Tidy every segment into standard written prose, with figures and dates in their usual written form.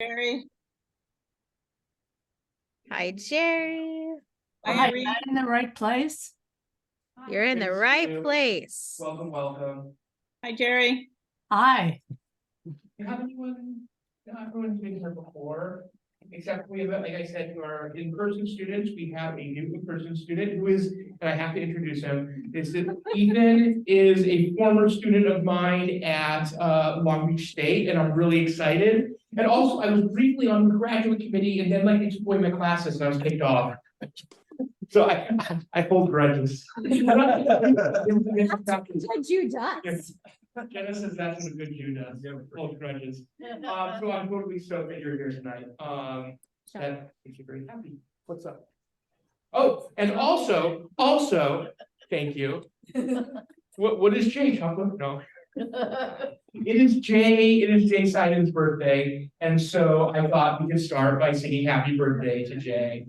Jerry. Hi, Jerry. Hi, Am I in the right place? You're in the Thanks, right Sue. place. Welcome, welcome. Hi, Jerry. Hi. Have everyone been here before? Except we have, like I said, to our in-person students, we have a new in-person student who is, and I have to introduce him. Ethan is a former student of mine at Long Beach State, and I'm really excited. And also, I was briefly on the graduate committee and then they took away my classes and I was kicked off. So I hold grudges. That's what you does. Jenna says that's what a good Jew does, hold grudges. So I'm totally stoked that you're here tonight. That makes you very happy. What's up? Oh, and also, thank you. What is Jay chocolate? No. It is Jay Simon's birthday, and so I thought we could start by singing happy birthday to Jay.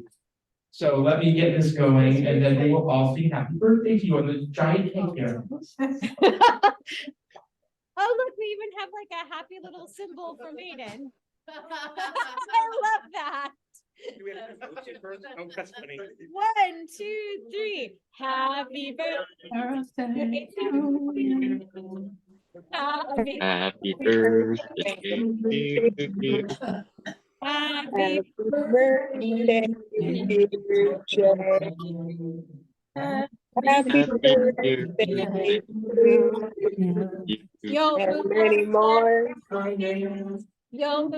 So let me get this going, and then they will all sing happy birthday to you on the giant cake here. Oh, look, we even have like a happy little symbol for Maiden. I love that. Do we have to post it first? Oh, that's funny. 1, 2, 3. Happy birthday. Happy Happy birthday to you. Happy birthday, dear Jay. Happy birthday to you. Yo, And many more. yo,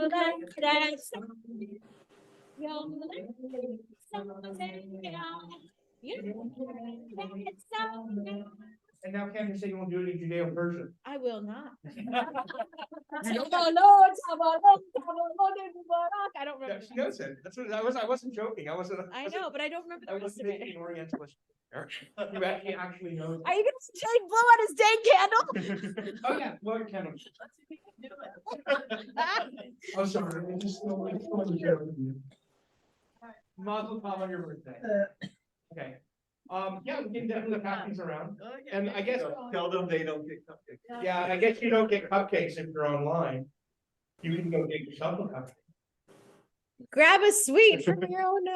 And now Kevin said you won't do it in Judeo-Persian. I will not. I don't remember. She knows it. That's what I wasn't joking. I know, but I don't remember the I rest wasn't of it. making an Orientalist. You actually knows. Are you gonna see Jay blow out his dang candle? Oh, yeah, blow your candle. I'm sorry. I just want to share with you. Mazel tov on your birthday. Okay. Yeah, we can definitely pass these around. And I guess. Tell them they don't get cupcakes. Yeah, I guess you don't get cupcakes if you're online. You can go get yourself a cupcake. Grab a sweet from your own.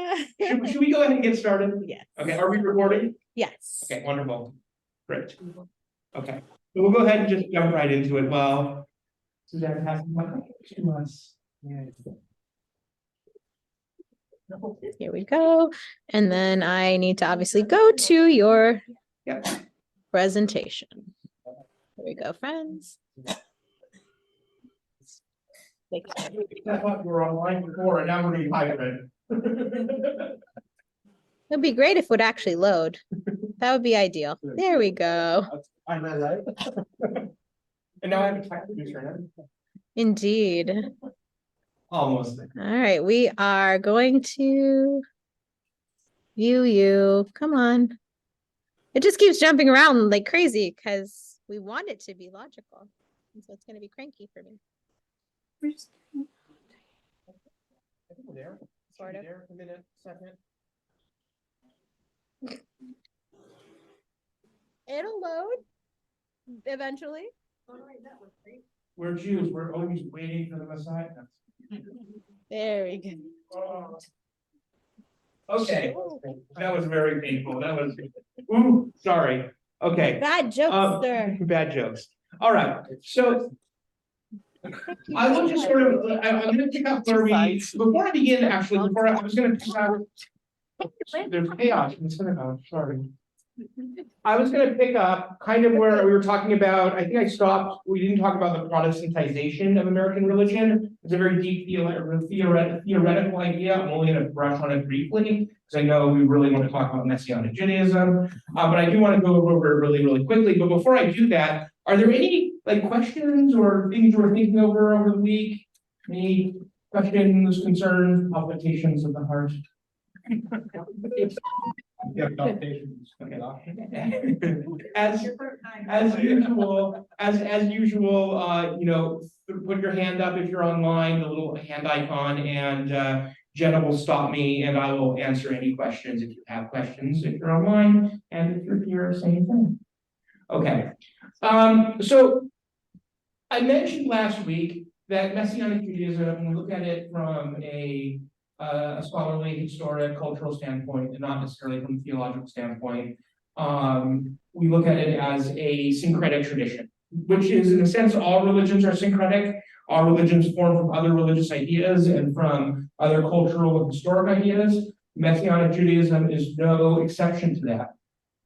Should we go ahead and get started? Yes. Okay, are we recording? Yes. Okay, wonderful. Great. Okay, so we'll go ahead and just jump right into it. Well, Suzanne has to us. Yeah. Here we go. And then I need to obviously go to your Yep. presentation. Here we go, friends. That's what we were online before, and now we're being hybrid. It'd be great if it would actually load. That would be ideal. There we go. I'm alive. And now I have a tech producer now. Indeed. Almost there. All right, we are going to view you. Come on. It just keeps jumping around like crazy because we want it to be logical. And so it's going to be cranky for me. I think we're there. Sort of. There, a minute, second. It'll load eventually. We're Jews, we're always waiting for the Messiah. There we go. Oh. Okay, that was very painful. That was, ooh, sorry. Okay. Bad jokes, sir. Bad jokes. All right, so. I will just sort of, I'm gonna pick up where we, before I begin, actually, before I was gonna pick up. There's chaos in the synagogue, sorry. I was gonna pick up kind of where we were talking about, I think I stopped, we didn't talk about the Protestantization of American religion. It's a very deep theoretical idea. I'm only gonna brush on it briefly, because I know we really want to talk about Messianic Judaism. But I do want to go over it really, really quickly. But before I do that, are there any like questions or things you were thinking over the week? Any questions, concerns, palpitations of the heart? As usual, you know, put your hand up if you're online, the little hand icon, and Jenna will stop me and I will answer any questions if you have questions, if you're online, and if you're here, same thing. Okay, so I mentioned last week that Messianic Judaism, when we look at it from a scholarly, historic, cultural standpoint, and not necessarily from a theological standpoint, we look at it as a syncretic tradition, which is, in a sense, all religions are syncretic. All religions form from other religious ideas and from other cultural and historic ideas. Messianic Judaism is no exception to that.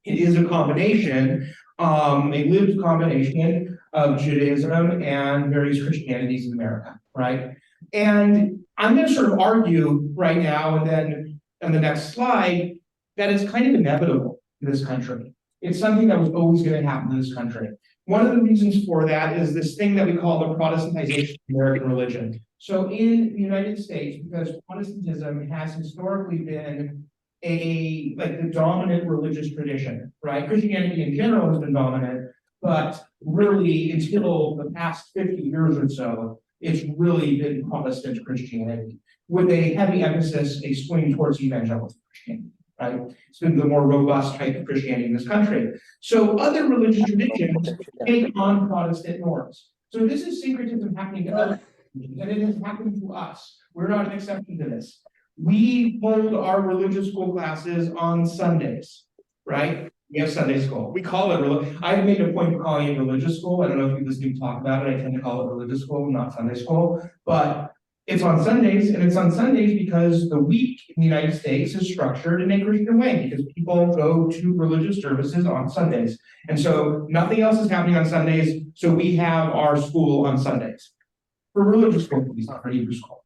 It is a combination, a lived combination of Judaism and various Christianities in America, right? And I'm going to sort of argue right now and then on the next slide that it's kind of inevitable in this country. It's something that was always going to happen in this country. One of the reasons for that is this thing that we call the Protestantization of American religion. So in the United States, because Protestantism has historically been the dominant religious tradition, right? Christianity in general has been dominant, but really until the past 50 years or so, it's really been Protestant Christianity with a heavy emphasis, a swing towards evangelical Christianity, right? It's been the more robust type of Christianity in this country. So other religious traditions take on Protestant norms. So this is syncretism happening to other religions, and it has happened to us. We're not an exception to this. We hold our religious school classes on Sundays, right? We have Sunday school. We call it, I've made a point of calling it religious school. I don't know if you listen to me talk about it. I tend to call it religious school, not Sunday school. But it's on Sundays, and it's on Sundays because the week in the United States is structured in a Christian way, because people go to religious services on Sundays. And so nothing else is happening on Sundays, so we have our school on Sundays. For religious school, at least not for Hebrew school.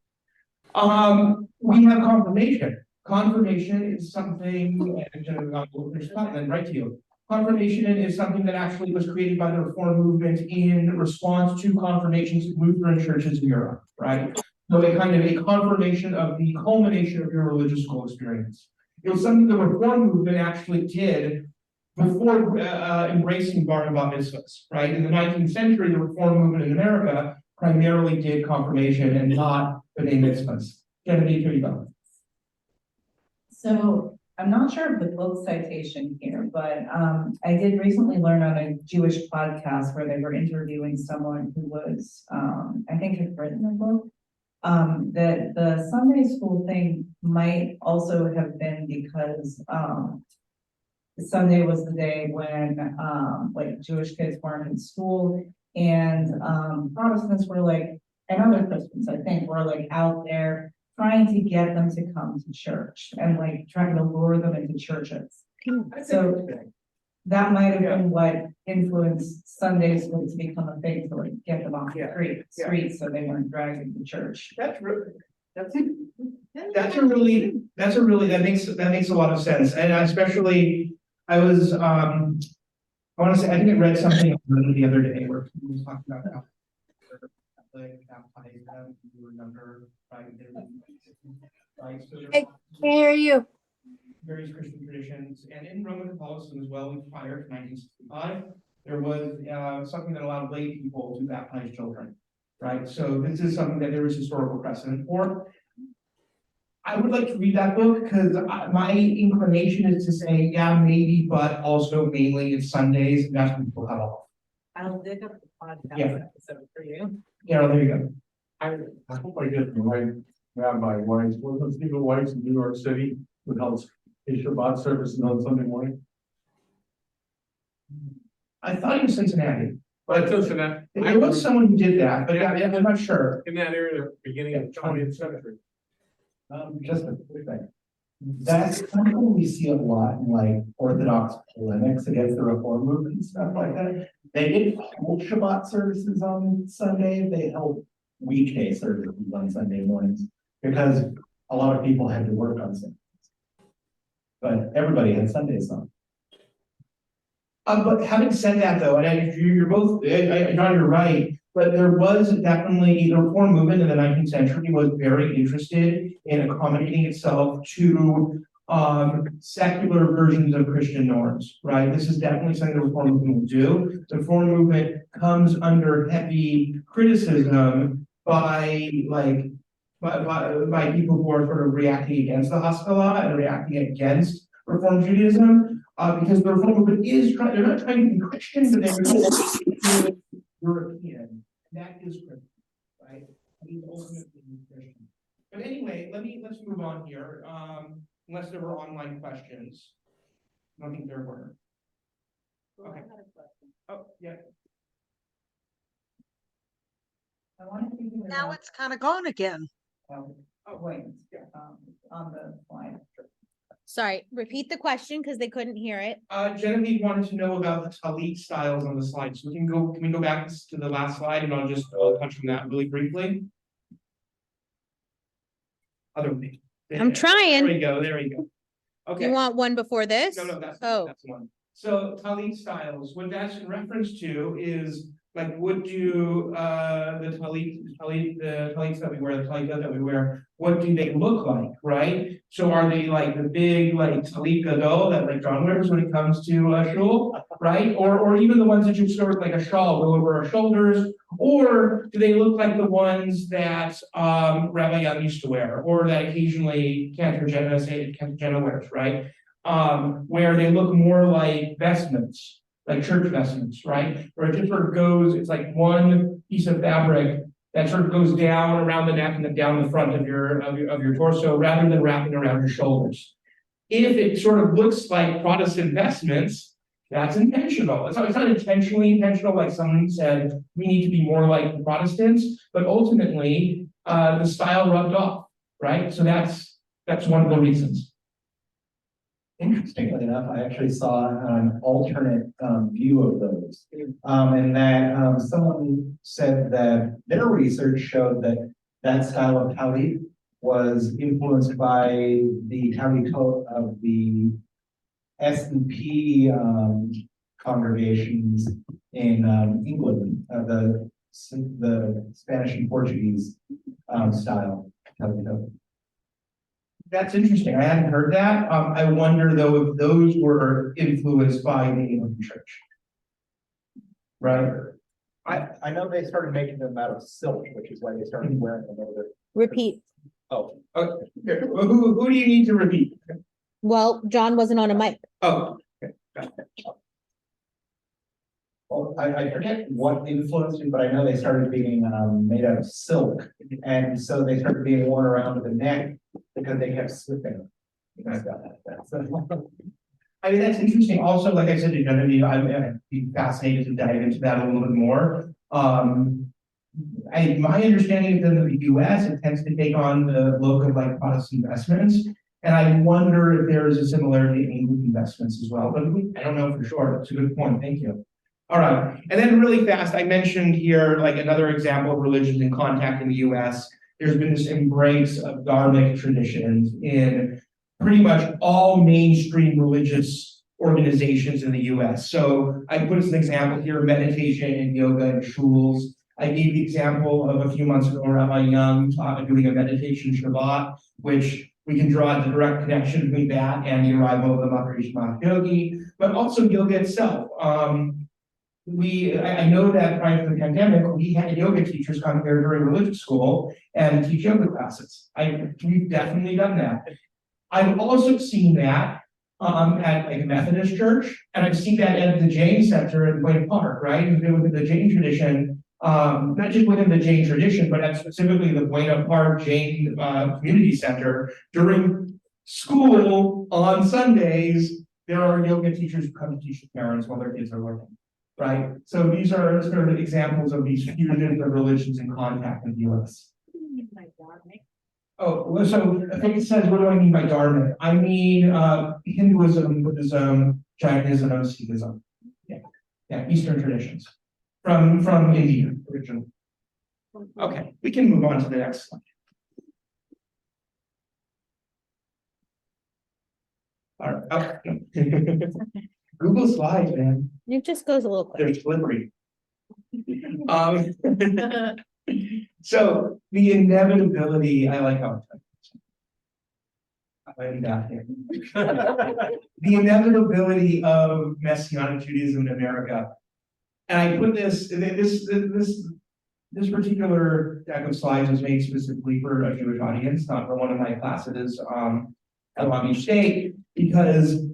We have confirmation. Confirmation is something, and then right to you. Confirmation is something that actually was created by the Reform movement in response to confirmations of Lutheran churches in Europe, right? So a kind of a confirmation of the culmination of your religious school experience. It was something the Reform movement actually did before embracing bar and bat mitzvahs, right? In the 19th century, the Reform movement in America primarily did confirmation and not b'nai mitzvahs. Genevieve, here you go. So I'm not sure of the book citation here, but I did recently learn on a Jewish podcast where they were interviewing someone who was, I think had written a book, that the Sunday school thing might also have been because Sunday was the day when like Jewish kids weren't in school, and Protestants were like, and other Christians, I think, were like out there trying to get them to come to church and like trying to lure them into churches. So that might have been what influenced Sunday school to become a thing, to like get them off the streets so they weren't dragged into church. That makes a lot of sense. And especially I was I want to say I think I read something the other day where people was talking about how I can't hear you. Various Christian traditions, and in Roman Catholicism as well, prior to 1965, there was something that allowed lay people to baptize children, right? So this is something that there is historical precedent for. I would like to read that book because my inclination is to say, yeah, maybe, but also mainly it's Sundays, and that's when people cut off. I'll dig up the podcast episode for you. Yeah, there you go. I hope I get the right Rabbi Weiss. Wasn't Stephen Weiss in New York City who held a Shabbat service on Sunday morning? I thought he was Cincinnati. But Cincinnati. There was someone who did that, but I'm not sure. In that area, beginning of the 20th century. Just a quick thing. That's something we see a lot in like Orthodox polemics against the Reform movement and stuff like that. They didn't hold Shabbat services on Sunday, they held weekday services on Sunday mornings because a lot of people had to work on Sundays. But everybody had Sundays on. But having said that, though, and you're both, John, you're right, but there was definitely the Reform movement in the 19th century was very interested in accommodating itself to secular versions of Christian norms, right? This is definitely something the Reform movement will do. The Reform movement comes under heavy criticism by people who are sort of reacting against the Haskalah and reacting against Reform Judaism, because the Reform movement is trying, they're not trying to be Christian, but they're European. That is Christian, right? he's ultimately Christian. But anyway, let's move on here, unless there were online questions. I don't think there were. Okay. Oh, yeah. I wanted to. Now it's kind of gone again. Oh, wait, on the slide. Sorry, repeat the question because they couldn't hear it. Genevieve wanted to know about the talit styles on the slide, so can we go back to the last slide and I'll just touch on that really briefly. Other way. I'm trying. There we go, there we go. Okay. You want one before this? No, that's Oh. that's the one. So talit styles, what that's in reference to is like, what do the talits that we wear, the talit that we wear, what do they look like, right? So are they like the big like talit gadol that like John wears when it comes to shul, right? Or even the ones that you sort of like a shawl go over our shoulders, or do they look like the ones that Rabbi Young used to wear, or that occasionally Cantor Jenna wears, right? Where they look more like vestments, like church vestments, right? Where it just sort of goes, it's like one piece of fabric that sort of goes down around the neck and then down the front of your torso, rather than wrapping around your shoulders. If it sort of looks like Protestant vestments, that's intentional. It's not intentionally intentional, like someone said, we need to be more like the Protestants, but ultimately, the style rubbed off, right? So that's one of the reasons. Interestingly enough, I actually saw an alternate view of those. And that someone said that their research showed that that style of talit was influenced by the talit of the S&P congregations in England, the Spanish and Portuguese style talit. That's interesting. I hadn't heard that. I wonder though if those were influenced by the Anglican Church. Right? I know they started making them out of silk, which is why they started wearing them over. Repeat. Oh, Here, who do you need to repeat? Well, John wasn't on a mic. Oh, well, I forget what influenced it, but I know they started being made out of silk, and so they started being worn around the neck because they kept slipping. I mean, that's interesting. Also, like I said to Genevieve, I'd be fascinated to dive into that a little bit more. My understanding is that in the US, it tends to take on the look of like Protestant vestments. And I wonder if there is a similarity in Anglican vestments as well, but I don't know for sure. That's a good point. Thank you. All right. And then really fast, I mentioned here like another example of religions in contact in the US. There's been this embrace of dharmic traditions in pretty much all mainstream religious organizations in the US. So I put as an example here, meditation and yoga in shuls. I gave the example of a few months ago, Rabbi Young doing a meditation Shabbat, which we can draw the direct connection between that and the arrival of the Maharishi Mahesh Yogi, but also yoga itself. I know that prior to the pandemic, we had yoga teachers come here during religious school and teach yoga classes. We've definitely done that. I've also seen that at like a Methodist church, and I've seen that at the Jain Center in Point Park, right? Within the Jain tradition, not just within the Jain tradition, but at specifically the Buena Park Jain Community Center. During school on Sundays, there are yoga teachers who come to teach the parents while their kids are learning, right? So these are sort of examples of these fusions of religions in contact in the US. Oh, well, so I think it says, what do I mean by dharma? I mean Hinduism, Buddhism, Jainism, and Sikhism. Yeah, Eastern traditions from India originally. Okay, we can move on to the next slide. All right. Oh. Google Slides, man. It just goes a little quick. They're slippery. So the inevitability, I like how I'm down here. The inevitability of Messianic Judaism in America. And I put this particular deck of slides was made specifically for a Jewish audience, not for one of my classes at Long Beach State, because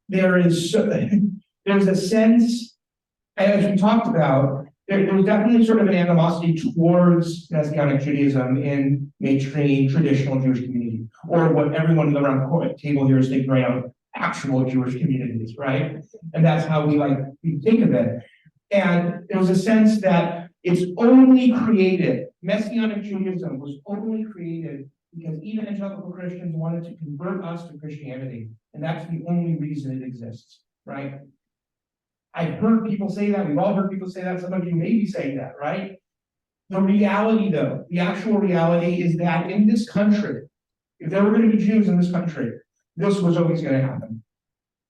there's a sense, as we talked about, there's definitely sort of an animosity towards Messianic Judaism in mainstream traditional Jewish community, or what everyone around the table here is thinking right now, actual Jewish communities, right? And that's how we think of it. And there's a sense that it's only created, Messianic Judaism was only created because evangelical Christians wanted to convert us to Christianity. And that's the only reason it exists, right? I've heard people say that, we've all heard people say that, some of you may be saying that, right? The reality though, the actual reality is that in this country, if there were going to be Jews in this country, this was always going to happen.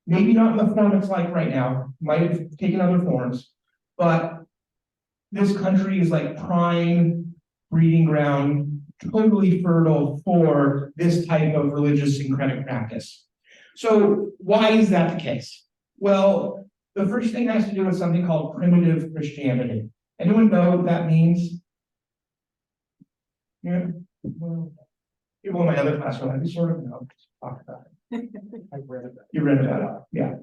Maybe not in the form it's like right now, might have taken other forms, but this country is like prime breeding ground, totally fertile for this type of religious syncretic practice. So why is that the case? Well, the first thing has to do with something called primitive Christianity. Anyone know what that means? Yeah. Well, people in my other class are like, we sort of know. Talk about it. I've read about it. You read about it, yeah.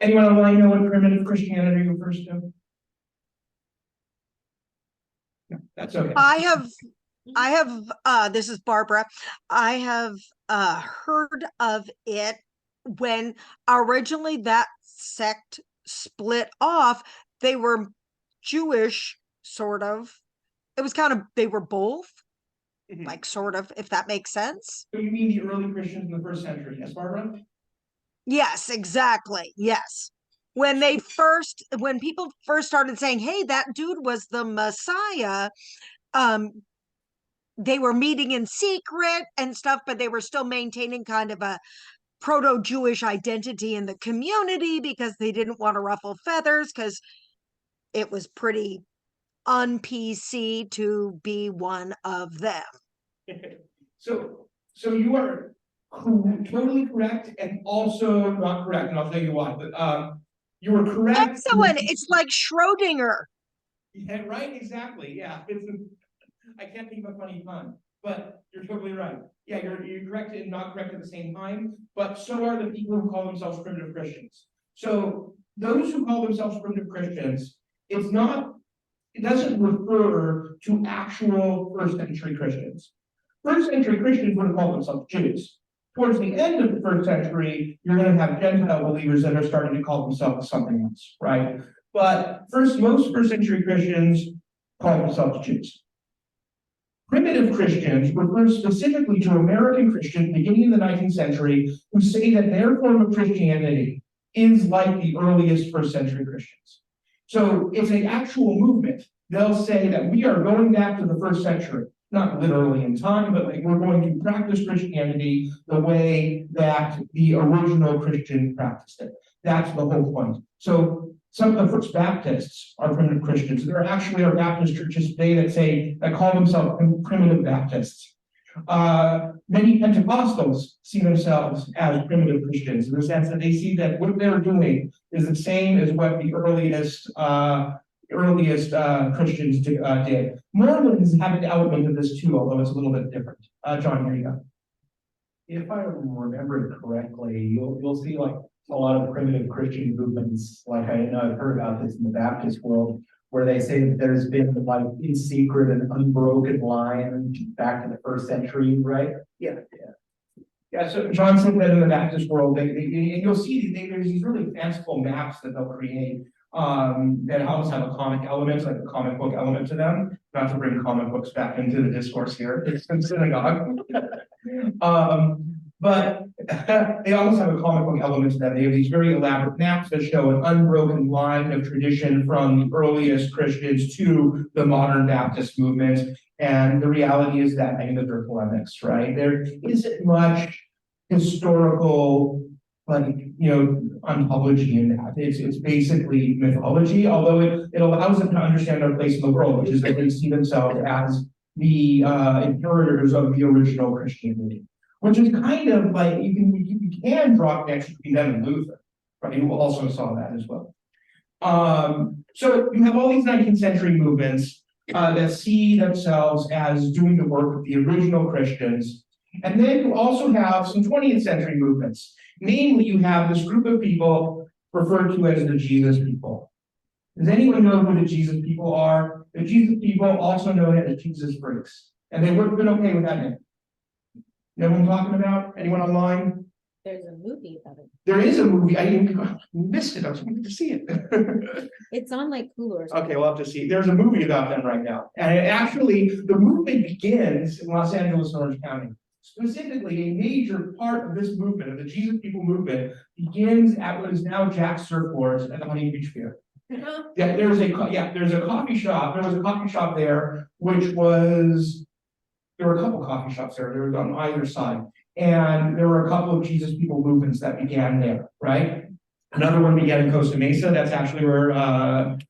Anyone online know what primitive Christianity refers to? No, that's okay. I have, this is Barbara. I have heard of it when originally that sect split off. They were Jewish, sort of. It was kind of, they were both, like sort of, if that makes sense. So you mean the early Christians in the first century, yes, Barbara? Yes, exactly. Yes. When people first started saying, hey, that dude was the Messiah, they were meeting in secret and stuff, but they were still maintaining kind of a proto-Jewish identity in the community because they didn't want to ruffle feathers, because it was pretty un-PC to be one of them. So you are totally correct and also not correct, and I'll tell you why. But you were correct. Excellent. It's like Schrodinger. Yeah, right, exactly. Yeah. I can't think of a funny pun, but you're totally right. Yeah, you're correct and not correct at the same time, but so are the people who call themselves primitive Christians. So those who call themselves primitive Christians, it doesn't refer to actual first century Christians. First century Christians would have called themselves Jews. Towards the end of the first century, you're going to have Gentile believers that are starting to call themselves something else, right? But most first century Christians call themselves Jews. Primitive Christians refer specifically to American Christians beginning in the 19th century who say that their form of Christianity is like the earliest first century Christians. So it's an actual movement. They'll say that we are going back to the first century, not literally in time, but like we're going to practice Christianity the way that the original Christian practiced it. That's the whole point. So some of the First Baptists are primitive Christians. There actually are Baptist churches today that call themselves primitive Baptists. Many Pentecostals see themselves as primitive Christians in the sense that they see that what they're doing is the same as what the earliest Christians did. Mormons have an element of this too, although it's a little bit different. John, here you go. If I remember it correctly, you'll see like a lot of primitive Christian movements, like I know I've heard about this in the Baptist world, where they say that there's been like in secret an unbroken line back to the first century, right? Yeah. So John said that in the Baptist world, and you'll see there's these really fanciful maps that they'll create that almost have a comic element, like a comic book element to them. Not to bring comic books back into the discourse here, it's in synagogue. But they almost have a comic book element to them. They have these very elaborate maps that show an unbroken line of tradition from the earliest Christians to the modern Baptist movement. And the reality is that many of those are polemics, right? There isn't much historical, ontology in that. It's basically mythology, although it allows them to understand their place in the world, which is that they see themselves as the inheritors of the original Christianity. Which is kind of like you can draw connections between them and Luther, right? You also saw that as well. So you have all these 19th century movements that see themselves as doing the work of the original Christians. And then you also have some 20th century movements. Namely, you have this group of people referred to as the Jesus people. Does anyone know who the Jesus people are? The Jesus people, also known as Jesus freaks, and they would have been okay with that name. You know what I'm talking about? Anyone online? There's a movie about it. There is a movie, I missed it, I was waiting to see it. It's on like Hulu or something. Okay, we'll have to see. There's a movie about them right now. And it actually, the movement begins in Los Angeles, Orange County. Specifically, a major part of this movement, of the Jesus People movement, begins at what is now Jack's Surfboards at the Huntington Beach Pier. Yeah, there's a coffee shop. There was a coffee shop there, there were a couple coffee shops there. There was on either side. And there were a couple of Jesus People movements that began there, right? Another one began in Costa Mesa. That's actually where,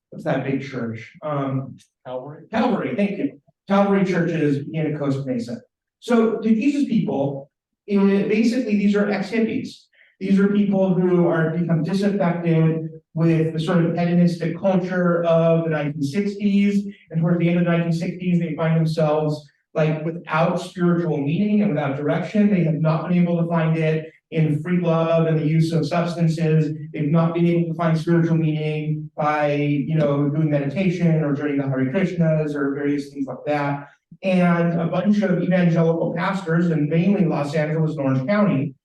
what's that big church? Calvary, thank you. Calvary churches began in Costa Mesa. So the Jesus People, basically, these are ex-hippies. These are people who are become disaffected with the sort of hedonistic culture of the 1960s. And towards the end of the 1960s, they find themselves like without spiritual meaning and without direction. They have not been able to find it in free love and the use of substances. They've not been able to find spiritual meaning by, doing meditation or joining the Hare Krishnas or various things like that. And a bunch of evangelical pastors, and mainly Los Angeles and Orange County,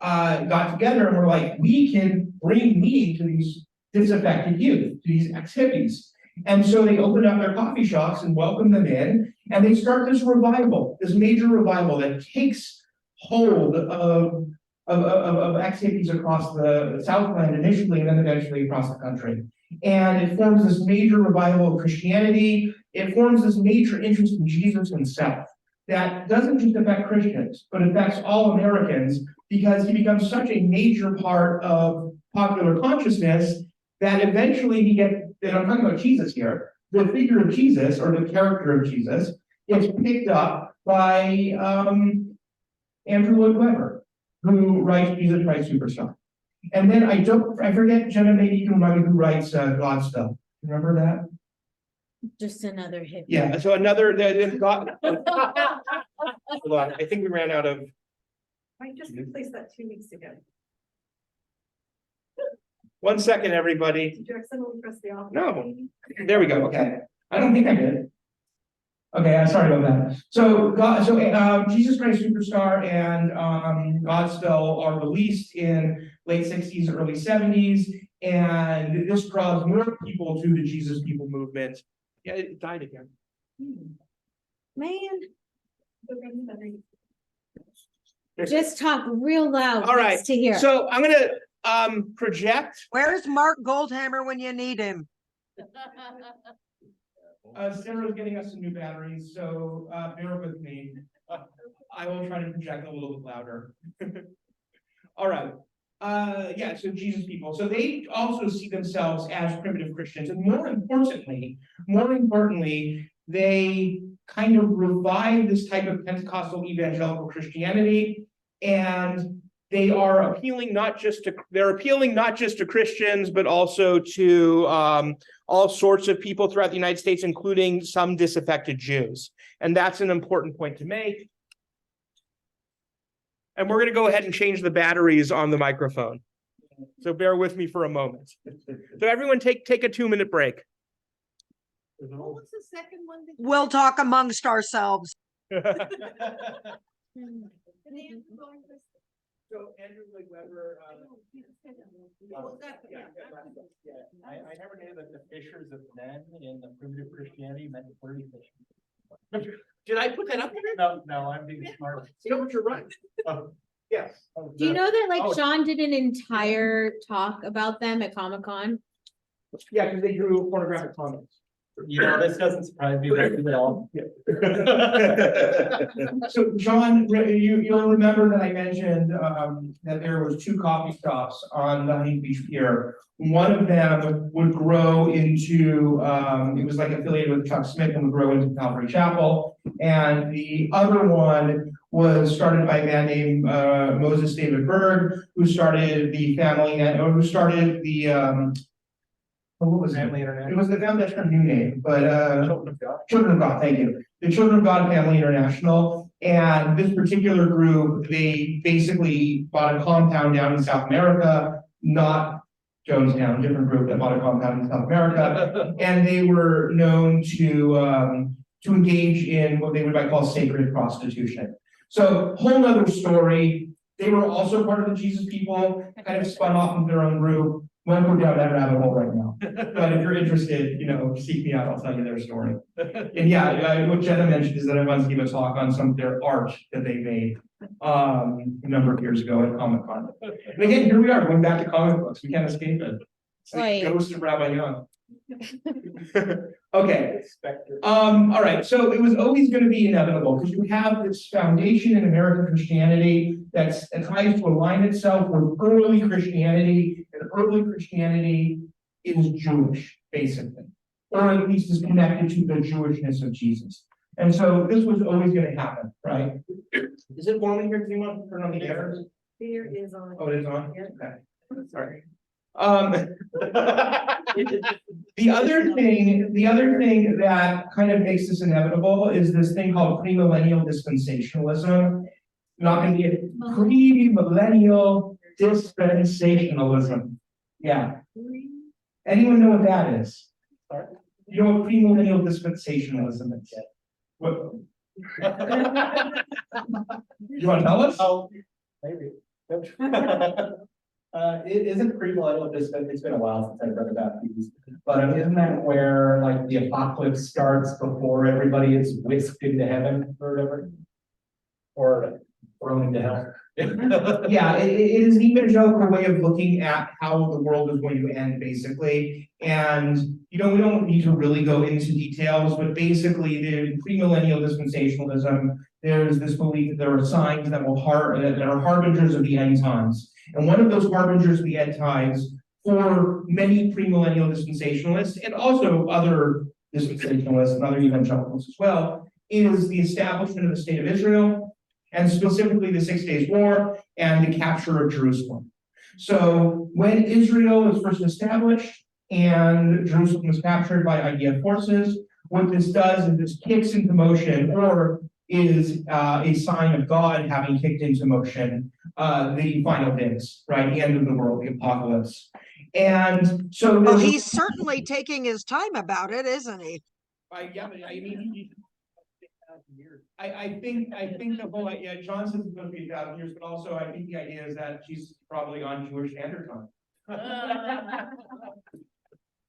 got together and were like, we can bring meaning to these disaffected youth, to these ex-hippies. And so they opened up their coffee shops and welcomed them in, and they start this revival, this major revival that takes hold of ex-hippies across the Southland initially, and then eventually across the country. And it forms this major revival of Christianity. It forms this major interest in Jesus himself that doesn't just affect Christians, but affects all Americans, because he becomes such a major part of popular consciousness that eventually and I'm talking about Jesus here, the figure of Jesus or the character of Jesus gets picked up by Andrew Lloyd Webber, who writes Jesus Christ Superstar. And then I forget, Jenna, maybe you can remind me who writes Godspell. Remember that? Just another hit. Yeah, so God. Hold on, I think we ran out of. I just replaced that 2 weeks ago. 1 second, everybody. Did you accidentally press the off? No, there we go, okay. I don't think I did. Okay, I'm sorry about that. So Jesus Christ Superstar and Godspell are released in late 60s, early 70s, and this draws more people to the Jesus People movement. Yeah, it died again. Man, just talk real loud. All right, next to hear. so I'm gonna project. Where's Mark Goldhammer when you need him? Sarah's getting us some new batteries, so bear with me. I will try to project a little bit louder. All right. So Jesus People. So they also see themselves as primitive Christians, and more importantly, they kind of revive this type of Pentecostal evangelical Christianity, and they are appealing not just to Christians, but also to all sorts of people throughout the United States, including some disaffected Jews. And that's an important point to make. And we're going to go ahead and change the batteries on the microphone. So bear with me for a moment. So everyone take a 2-minute break. What was the second one? We'll talk amongst ourselves. So Andrew Lloyd Webber, I never knew that the fishers of men in the primitive Christianity meant furry fishing. did I put that up there? No, I'm being smart. No, but you're right. Yes. Do you know that Oh. Sean did an entire talk about them at Comic-Con? Yeah, because they drew pornographic comics. This doesn't surprise me at all. So John, you'll remember that I mentioned that there was 2 coffee shops on the Huntington Beach Pier. One of them would grow into, it was like affiliated with Chuck Smith and would grow into Calvary Chapel. And the other one was started by a man named Moses David Berg, who started the what was Family it? International. It was the family, that's her new name, but Children of God. Children of God, thank you. The Children of God Family International. And this particular group, they basically bought a compound down in South America, not Jonestown, different group that bought a compound in South America. And they were known to engage in what they might call sacred prostitution. So whole nother story. They were also part of the Jesus people, kind of spun off of their own group. Won't go down that rabbit hole right now. But if you're interested, seek me out, I'll tell you their story. And yeah, what Jenna mentioned is that I once gave a talk on some of their art that they made a number of years ago at Comic-Con. And again, here we are, going back to comic books, we can't escape it. It's the Right. ghost of Rabbi Young. Okay, all right, so it was always going to be inevitable, because you have this foundation in American Christianity that tries to align itself with early Christianity, and early Christianity is Jewish, basically, or at least is connected to the Jewishness of Jesus. And so this was always going to happen, right? Is it warm in here? Do you want to turn on the air? Here is on. Oh, it is on? Okay, sorry. The other thing that kind of makes this inevitable is this thing called premillennial dispensationalism. Not gonna get premillennial dispensationalism. Yeah. Anyone know what that is? You know what premillennial dispensationalism is? What? You want to tell us? Oh, maybe. It isn't premillennial dispensationalism. It's been a while since I've read about these, but isn't that where like the apocalypse starts before everybody is whisked into heaven or whatever? Or thrown into hell? Yeah, it is an evangelical way of looking at how the world is going to end, basically. And, we don't need to really go into details, but basically the premillennial dispensationalism, there's this belief that there are signs that are harbingers of the end times. And one of those harbingers of the end times for many premillennial dispensationalists, and also other dispensationalists and other evangelicals as well, is the establishment of the state of Israel, and specifically the 6 Days War and the capture of Jerusalem. So when Israel was first established and Jerusalem was captured by IDF forces, what this does is this kicks into motion, or is a sign of God having kicked into motion the final days, right? The end of the world, the apocalypse. And so Well, he's certainly taking his time about it, isn't he? yeah, but I mean, I think the whole idea, John says it's going to be 1,000 years, but also I think the idea is that she's probably on Jewish Standard Time.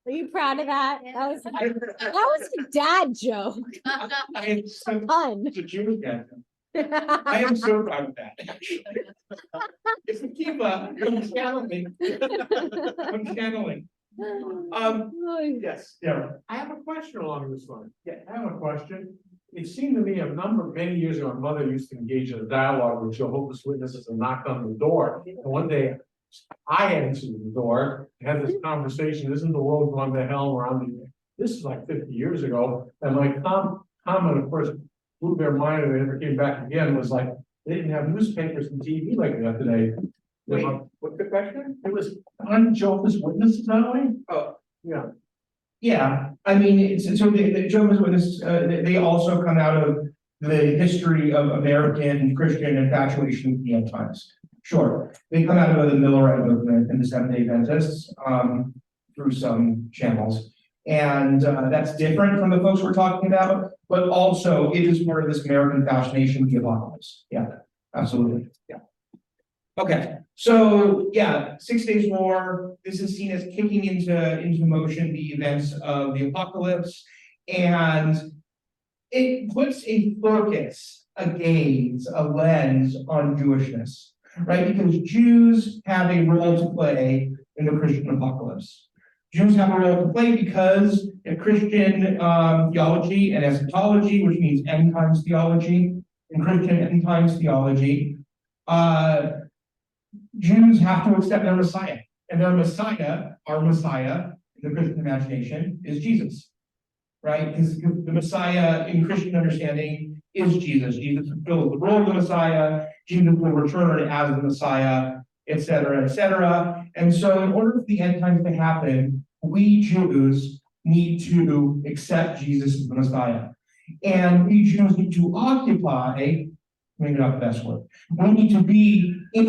Are you proud of that? That was a dad joke. I am so, Fun. it's a Jewish dad. I am so proud of that. It's a kiva, I'm channeling. I'm channeling. Yes, yeah. I have a question along this line. Yeah. I have a question. It seemed to me many years ago, my mother used to engage in a dialogue with Jehovah's Witnesses and knocked on the door. And one day I answered the door, had this conversation, isn't the world going to hell around me? This is like 50 years ago. And my comment, of course, blew their mind and they never came back again, was like, they didn't have newspapers and TV like that today. Wait, what's the question? It was on Jehovah's Witnesses, that way? Oh, Yeah. yeah, I mean, so the Jehovah's Witnesses, they also come out of the history of American Christian infatuation with the end times. Sure, they come out of the Millerite movement and the Seventh-day Adventists through some channels. And that's different from the folks we're talking about, but also it is part of this American fascination with the apocalypse. Yeah, absolutely. Yeah. Okay, so yeah, 6 Days War, this is seen as kicking into motion the events of the apocalypse, and it puts a focus, a gaze, a lens on Jewishness, right? Because Jews have a role to play in the Christian apocalypse. Jews have a role to play because in Christian theology and eschatology, which means end times theology, in Christian end times theology, Jews have to accept their Messiah, and their Messiah, our Messiah, in the Christian imagination, is Jesus, right? Because the Messiah in Christian understanding is Jesus. Jesus fulfills the role of the Messiah. Jesus will return as the Messiah, et cetera, et cetera. And so in order for the end times to happen, we Jews need to accept Jesus as the Messiah. And we Jews need to occupy maybe not the best word. We need to be in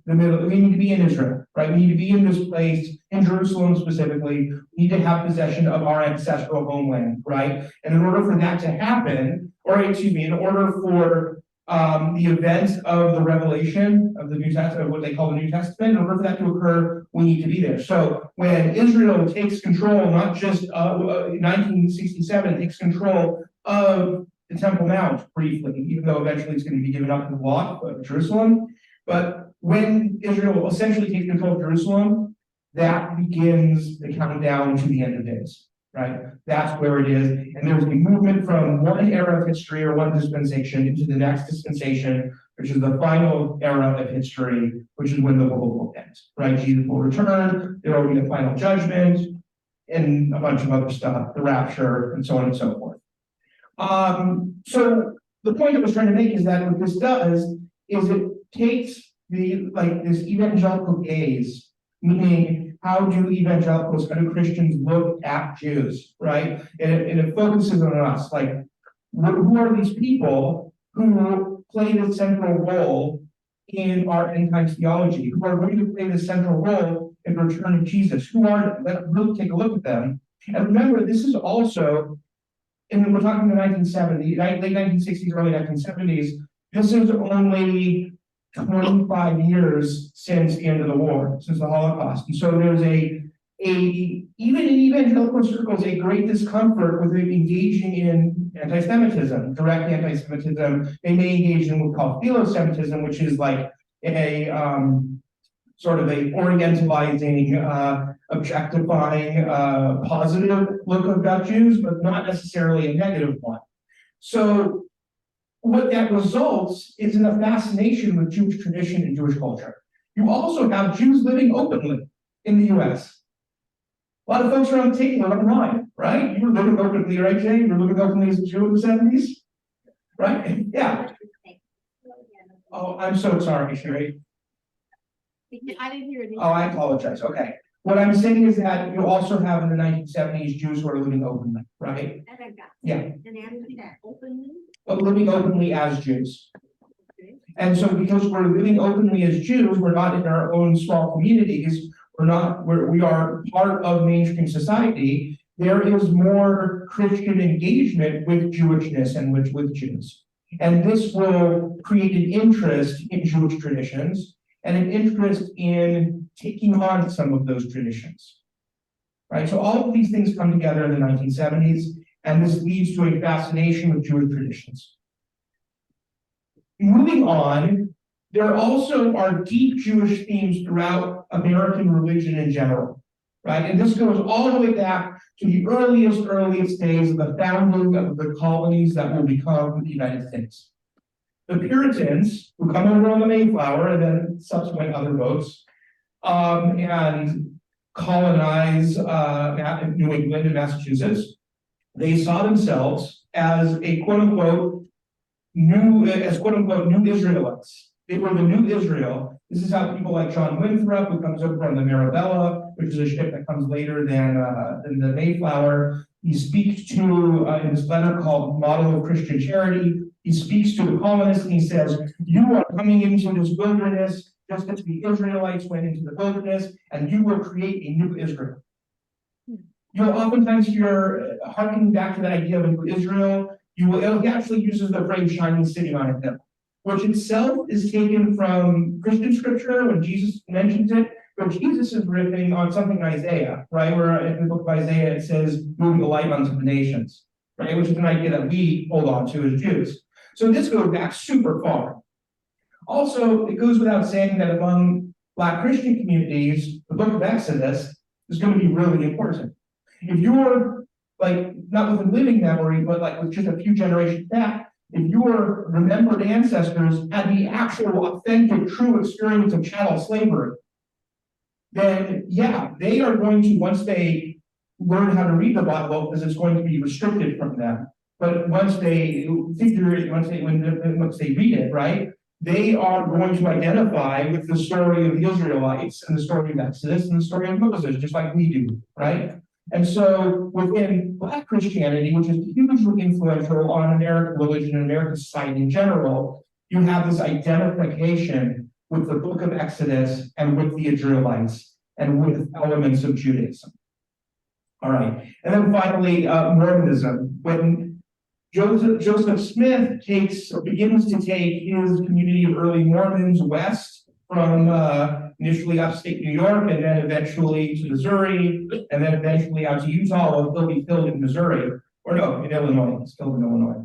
the middle, we need to be in Israel, right? We need to be in this place, in Jerusalem specifically. We need to have possession of our ancestral homeland, right? And in order for that to happen, in order for the events of the revelation of the New Testament, what they call the New Testament, in order for that to occur, we need to be there. So when Israel takes control, not just 1967, takes control of the Temple Mount briefly, even though eventually it's going to be given up to the block of Jerusalem. But when Israel essentially takes control of Jerusalem, that begins the countdown to the end of days, right? That's where it is. And there's a movement from one era of history or one dispensation into the next dispensation, which is the final era of history, which is when the world will end, right? Jesus will return, there will be a final judgment, and a bunch of other stuff, the rapture, and so on and so forth. So the point I was trying to make is that what this does is it takes this evangelical gaze, meaning how do evangelicals, how do Christians look at Jews, right? And it focuses on us, like who are these people who play the central role in our end times theology, who are going to play the central role in the return of Jesus? Who are, let's really take a look at them. And remember, this is also, and we're talking the 1970s, late 1960s, early 1970s, this is only 25 years since the end of the war, since the Holocaust. And so there's even in evangelical circles, a great discomfort with engaging in anti-Semitism, direct anti-Semitism. They may engage in what's called philo-Semitism, which is like a sort of a orientalizing, objectifying, positive look about Jews, but not necessarily a negative one. So what that results is in a fascination with Jewish tradition and Jewish culture. You also have Jews living openly in the US. A lot of folks around the table are online, right? You were living openly, right, Jay? You were living openly as a Jew in the 70s, right? Yeah. Oh, I'm so sorry, Sherry. I didn't hear it. Oh, I apologize. Okay. What I'm saying is that you also have in the 1970s Jews who are living openly, right? Yeah. And after that, openly? But living openly as Jews. And so because we're living openly as Jews, we're not in our own small communities, we are part of mainstream society, there is more Christian engagement with Jewishness and with Jews. And this will create an interest in Jewish traditions and an interest in taking on some of those traditions. Right? So all of these things come together in the 1970s, and this leads to a fascination with Jewish traditions. Moving on, there also are deep Jewish themes throughout American religion in general, right? And this goes all the way back to the earliest days of the founding of the colonies that will become the United States. The Puritans, who come over on the Mayflower and then subsequent other boats, and colonize New England and Massachusetts, they saw themselves as a quote-unquote new Israelites. They were the new Israel. This is how people like John Winthrop, who comes over from the Marabella, which is a ship that comes later than the Mayflower. He speaks to, in this letter called Model of Christian Charity, he speaks to the colonists and he says, you are coming into this wilderness just as the Israelites went into the wilderness, and you will create a new Israel. You'll oftentimes hear, harkening back to the idea of a new Israel, it actually uses the phrase shining city on a hill, which itself is taken from Christian scripture when Jesus mentions it, but Jesus is riffing on something in Isaiah, right? Where in the book of Isaiah, it says, moving the light unto the nations, right? Which is an idea that we hold on to as Jews. So this goes back super far. Also, it goes without saying that among Black Christian communities, the book of Exodus is going to be really important. If you're like, not with a living memory, but like with just a few generations back, if your remembered ancestors had the actual authentic, true experience of chattel slavery, then yeah, they are going to, once they learn how to read the Bible, because it's going to be restricted from them. But once they figure it, once they read it, right, they are going to identify with the story of the Israelites and the story of Exodus and the story of Moses, just like we do, right? And so within Black Christianity, which is hugely influential on American religion and American society in general, you have this identification with the book of Exodus and with the Israelites and with elements of Judaism. All right, and then finally, Mormonism. When Joseph Smith begins to take his community of early Mormons west from initially upstate New York and then eventually to Missouri and then eventually out to Utah, or he'll be killed in Missouri, or no, in Illinois, he's killed in Illinois.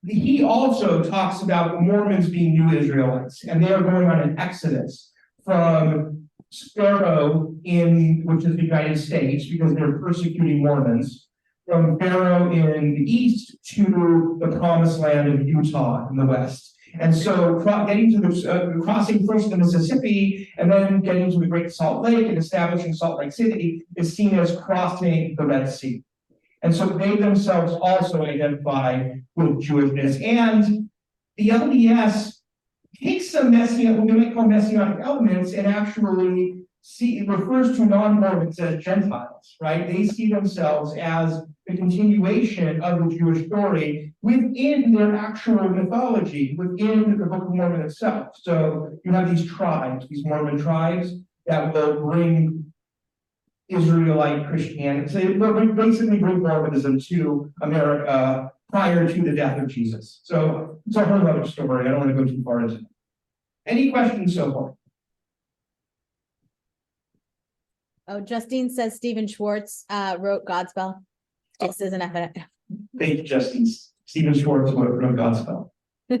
He also talks about the Mormons being new Israelites, and they are going on an exodus from Pharaoh which is the United States, because they're persecuting Mormons, from Pharaoh in the east to the promised land of Utah in the west. And so getting to crossing first the Mississippi and then getting to the Great Salt Lake and establishing Salt Lake City is seen as crossing the Red Sea. And so they themselves also identify with Jewishness. And the LDS takes some messianic, what we might call messianic elements, and actually refers to non-Mormons as Gentiles, right? They see themselves as the continuation of the Jewish story within their actual mythology, within the Book of Mormon itself. So you have these tribes, these Mormon tribes that will bring Israelite Christianity. So they basically bring Mormonism to America prior to the death of Jesus. So it's a whole other story. I don't want to go too far into it. Any questions so far? Oh, Justine says Stephen Schwartz wrote Godspell. Just as an evidence. Thank you, Justine. Stephen Schwartz wrote Godspell.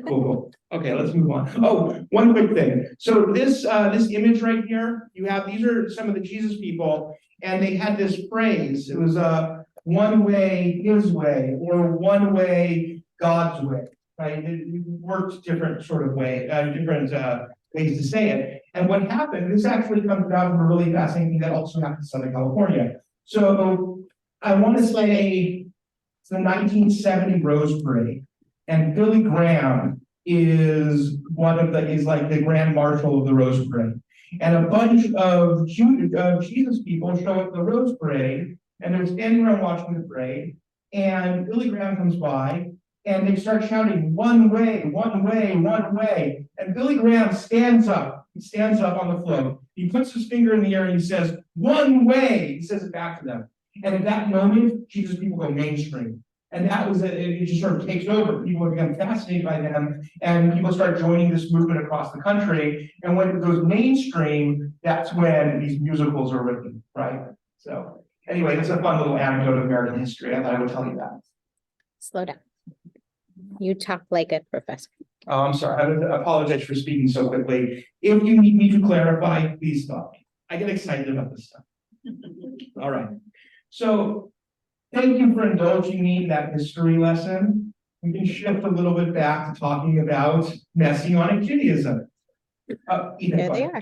Cool. Okay, let's move on. Oh, one quick thing. So this image right here, these are some of the Jesus people, and they had this phrase. It was one way, his way, or one way, God's way. Right? It worked different sort of way, different ways to say it. And what happened, this actually comes down from a really fascinating thing that also happened in Southern California. So I want to say it's the 1970 Rose Parade, and Billy Graham is like the Grand Marshal of the Rose Parade. And a bunch of Jesus people show up at the Rose Parade, and they're standing around watching the parade, and Billy Graham comes by, and they start shouting, one way, one way, one way. And Billy Graham stands up. He stands up on the float. He puts his finger in the air and he says, one way. He says it back to them. And at that moment, Jesus people go mainstream. And that was it just sort of takes over. People become fascinated by them, and people start joining this movement across the country. And when it goes mainstream, that's when these musicals are written, right? So anyway, that's a fun little anecdote of American history. I thought I would tell you that. Slow down. You talk like a professor. Oh, I'm sorry. I apologize for speaking so quickly. If you need me to clarify, please stop me. I get excited about this stuff. All right. So thank you for indulging me in that history lesson. We can shift a little bit back to talking about Messianic Judaism. There they are.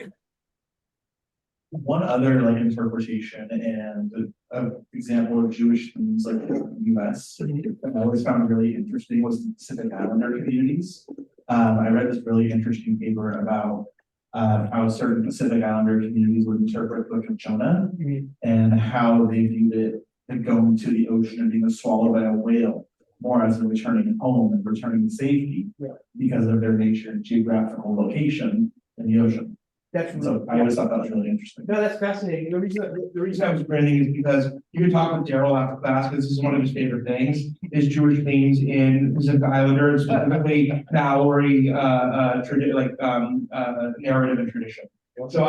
One other interpretation and an example of Jewish themes in the US that I always found really interesting was the Pacific Islander communities. I read this really interesting paper about how certain Pacific Islander communities would interpret the Book of Jonah and how they viewed it and going to the ocean and being swallowed by a whale more as a returning home and returning to safety because of their nature and geographical location in the ocean. So I always thought that was really interesting. No, that's fascinating. The reason I was grinning is because you can talk with Daryl after class, because this is one of his favorite things, is Jewish themes in Pacific Islander, specifically Maori narrative and tradition. So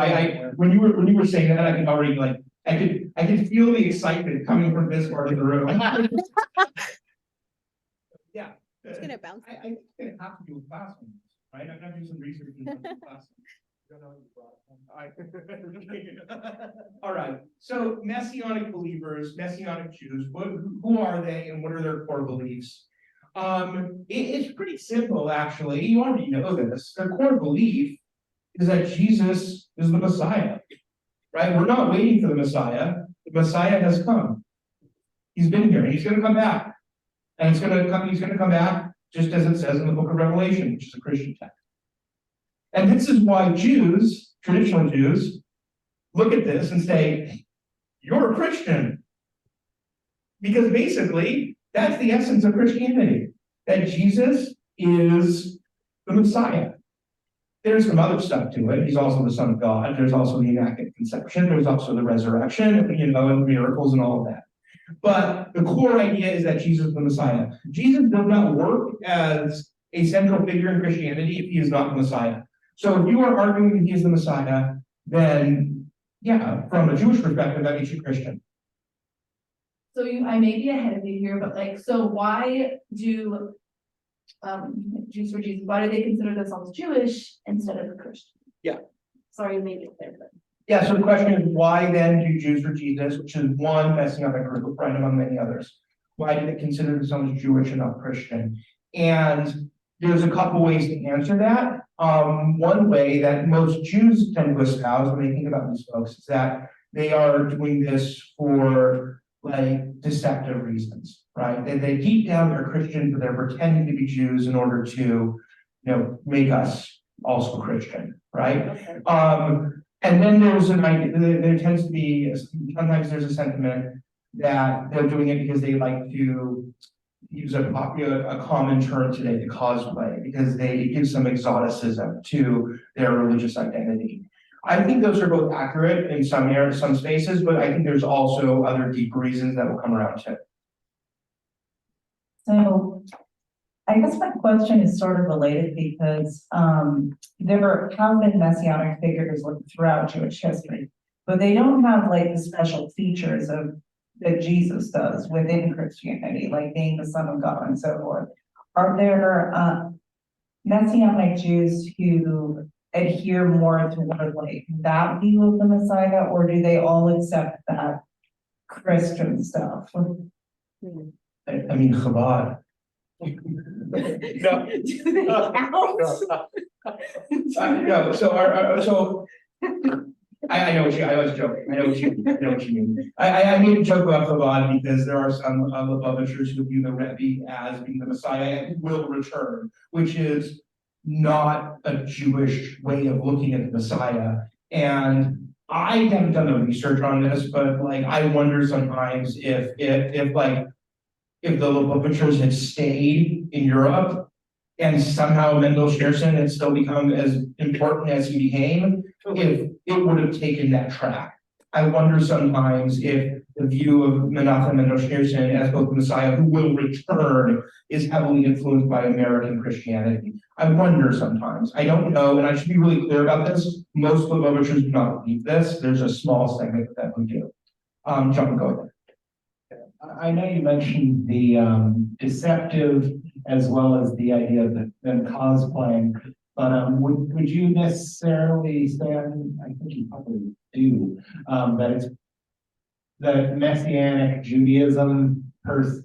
when you were saying that, I could already I could feel the excitement coming from this part of the room. Yeah. It's gonna bounce. I think it's gonna have to do with classrooms, right? I'm gonna do some research in classrooms. All right. So Messianic believers, Messianic Jews, who are they and what are their core beliefs? It's pretty simple, actually. You already know this. Their core belief is that Jesus is the Messiah, right? We're not waiting for the Messiah. The Messiah has come. He's been here. He's going to come back. And he's going to come back just as it says in the book of Revelation, which is a Christian text. And this is why Jews, traditional Jews, look at this and say, you're a Christian. Because basically, that's the essence of Christianity, that Jesus is the Messiah. There's some other stuff to it. He's also the Son of God. There's also the Immaculate Conception. There's also the resurrection, and miracles and all of that. But the core idea is that Jesus is the Messiah. Jesus does not work as a central figure in Christianity if he is not the Messiah. So if you are arguing that he is the Messiah, then yeah, from a Jewish perspective, that makes you Christian. So I may be ahead of you here, but like, so why do Jews for Jesus, why do they consider themselves Jewish instead of a Christian? Yeah. Sorry, you made it there, but. Yeah, so the question is, why then do Jews for Jesus, which is one messianic group, right, among many others, why do they consider themselves Jewish and not Christian? And there's a couple ways to answer that. One way that most Jews tend to espouse when they think about these folks is that they are doing this for like deceptive reasons, right? They deep down they're Christian, but they're pretending to be Jews in order to, make us also Christian, right? Okay. And then there's an idea, there tends to be, sometimes there's a sentiment that they're doing it because they like to use a common term today, the cosplay, because it gives some exoticism to their religious identity. I think those are both accurate in some areas, some spaces, but I think there's also other deeper reasons that will come around too. So I guess my question is sort of related because there have been messianic figures throughout Jewish history, but they don't have like the special features of that Jesus does within Christianity, like being the Son of God and so forth. Are there messianic Jews who adhere more toward like that view of the Messiah, or do they all accept that Christian stuff? I mean, Chabad. No. Do they count? No, so I know what you, I was joking, I know what you mean. I made a joke about Chabad because there are some of the publishers who view the Rebbe as being the Messiah and will return, which is not a Jewish way of looking at the Messiah. And I haven't done the research on this, but like, I wonder sometimes if the Lubavitchers had stayed in Europe and somehow Mendel Schneerson had still become as important as he became, if it would have taken that track. I wonder sometimes if the view of Menachem Mendel Schneerson as both the Messiah who will return is heavily influenced by American Christianity. I wonder sometimes. I don't know, and I should be really clear about this. Most Lubavitchers do not believe this. There's a small segment of them who do. Jump and go ahead. I know you mentioned the deceptive as well as the idea of the cosplaying, but would you necessarily say, I think you probably do, that it's the Messianic Judaism that was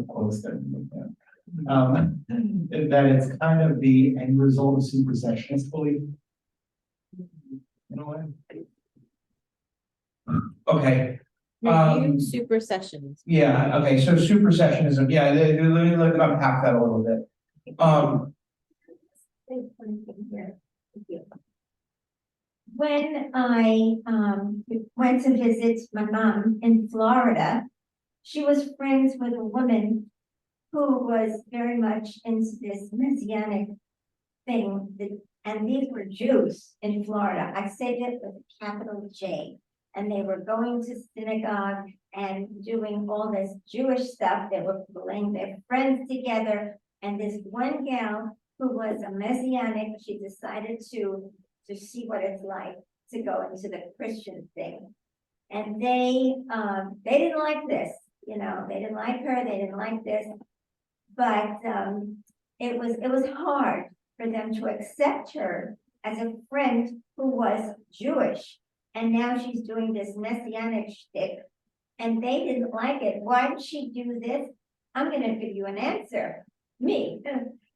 close there, that it's kind of the end result of supersessionist belief? In a way? Okay. Review supersessions. Yeah, okay, so supersessionism, yeah, let me unpack that a little bit. When I went to visit my mom in Florida, she was friends with a woman who was very much into this messianic thing, and these were Jews in Florida. I say it with a capital J. And they were going to synagogue and doing all this Jewish stuff. They were pulling their friends together. And this one gal who was a messianic, she decided to see what it's like to go into the Christian thing. And they didn't like this, they didn't like her, they didn't like this. But it was hard for them to accept her as a friend who was Jewish. And now she's doing this messianic shtick, and they didn't like it. Why did she do this? I'm going to give you an answer, me,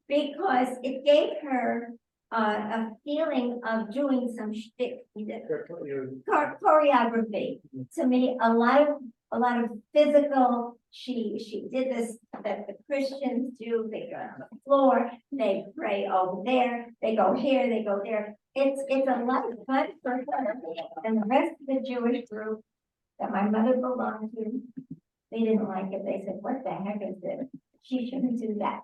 because it gave her a feeling of doing some shtick, choreography. To me, a lot of physical. She did this that the Christians do. They go on the floor, they pray over there, they go here, they go there. It's a lot of fun for her. And the rest of the Jewish group that my mother belonged to, they didn't like it. They said, what the heck is this? She shouldn't do that.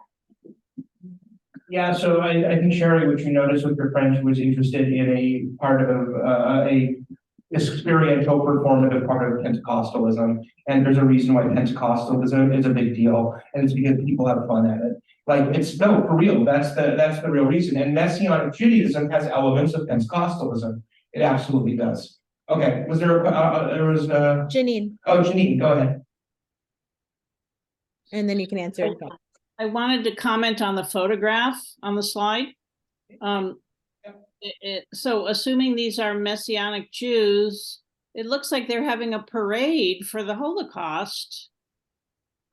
Yeah, so I think Sherry, what you noticed with your friend who was interested in a part of a experiential performative part of Pentecostalism. And there's a reason why Pentecostalism is a big deal, and it's because people have fun at it. Like, it's, no, for real, that's the real reason. And Messianic Judaism has elements of Pentecostalism. It absolutely does. Okay, was there Janine, oh, Janine, go ahead. and then you can answer. I wanted to comment on the photograph on the slide. So assuming these are Messianic Jews, it looks like they're having a parade for the Holocaust.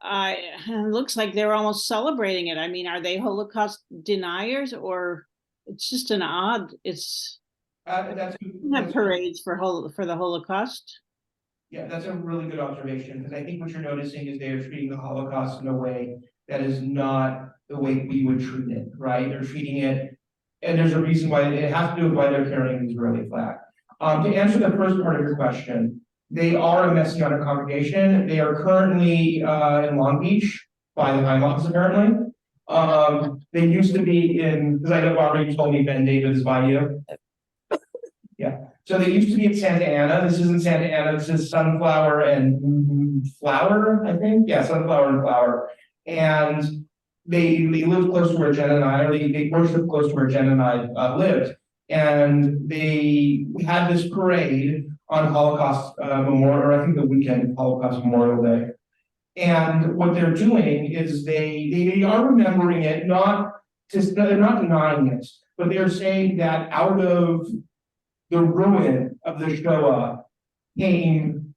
It looks like they're almost celebrating it. I mean, are they Holocaust deniers, or it's just an odd, it's That's parades for the Holocaust? Yeah, that's a really good observation, because I think what you're noticing is they are treating the Holocaust in a way that is not the way we would treat it, right? They're treating it, and there's a reason why it has to do with why they're carrying the Israeli flag. To answer the first part of your question, they are a Messianic congregation. They are currently in Long Beach by the Highlands, apparently. They used to be in, because I know Barbara, you told me Ben David is by you. Yeah, so they used to be at Santa Ana. This isn't Santa Ana, this is Sunflower and Flower, I think. Yeah, Sunflower and Flower. And they lived close to where Jen and I, or they worshiped close to where Jen and I lived. And they had this parade on Holocaust Memorial, or I think the weekend of Holocaust Memorial Day. And what they're doing is they are remembering it, they're not denying it, but they're saying that out of the ruin of the Shoah came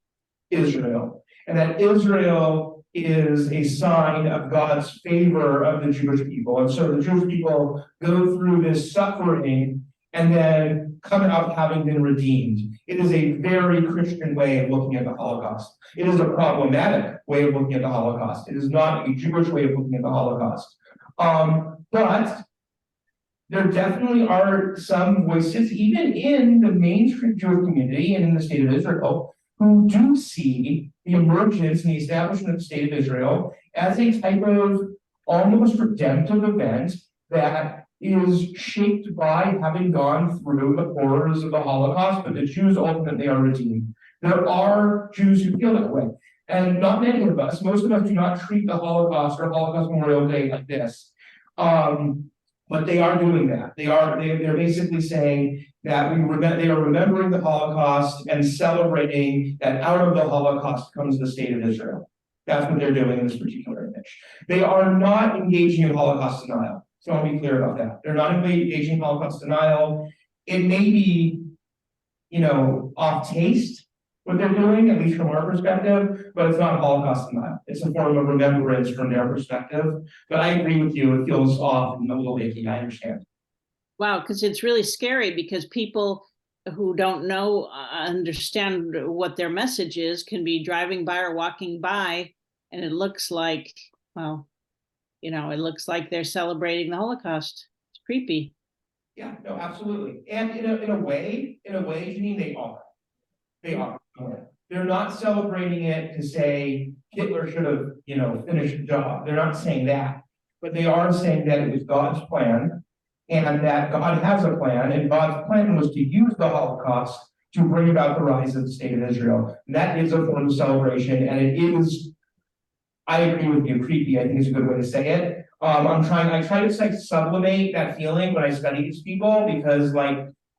Israel, and that Israel is a sign of God's favor of the Jewish people. And so the Jewish people go through this suffering and then come out having been redeemed. It is a very Christian way of looking at the Holocaust. It is a problematic way of looking at the Holocaust. It is not a Jewish way of looking at the Holocaust. But there definitely are some voices, even in the mainstream Jewish community and in the state of Israel, who do see the emergence and the establishment of the state of Israel as a type of almost redemptive event that is shaped by having gone through the horrors of the Holocaust, but the Jews ultimately are redeemed. There are Jews who feel that way. And not many of us, most of us do not treat the Holocaust or Holocaust Memorial Day like this. But they are doing that. They're basically saying that they are remembering the Holocaust and celebrating that out of the Holocaust comes the state of Israel. That's what they're doing in this particular image. They are not engaging in Holocaust denial. So I'll be clear about that. They're not engaging in Holocaust denial. It may be, off taste what they're doing, at least from our perspective, but it's not Holocaust denial. It's a form of remembrance from their perspective. But I agree with you, it feels off and a little icky, I understand. Wow, because it's really scary, because people who don't know, understand what their message is, can be driving by or walking by, and it looks like, it looks like they're celebrating the Holocaust. It's creepy. Yeah, no, absolutely. And in a way, Janine, they are. They are. They're not celebrating it to say Hitler should have, finished the job. They're not saying that. But they are saying that it was God's plan, and that God has a plan, and God's plan was to use the Holocaust to bring about the rise of the state of Israel. And that is a form of celebration, and it is, I agree with you, creepy, I think is a good way to say it. I try to sublimate that feeling when I study these people, because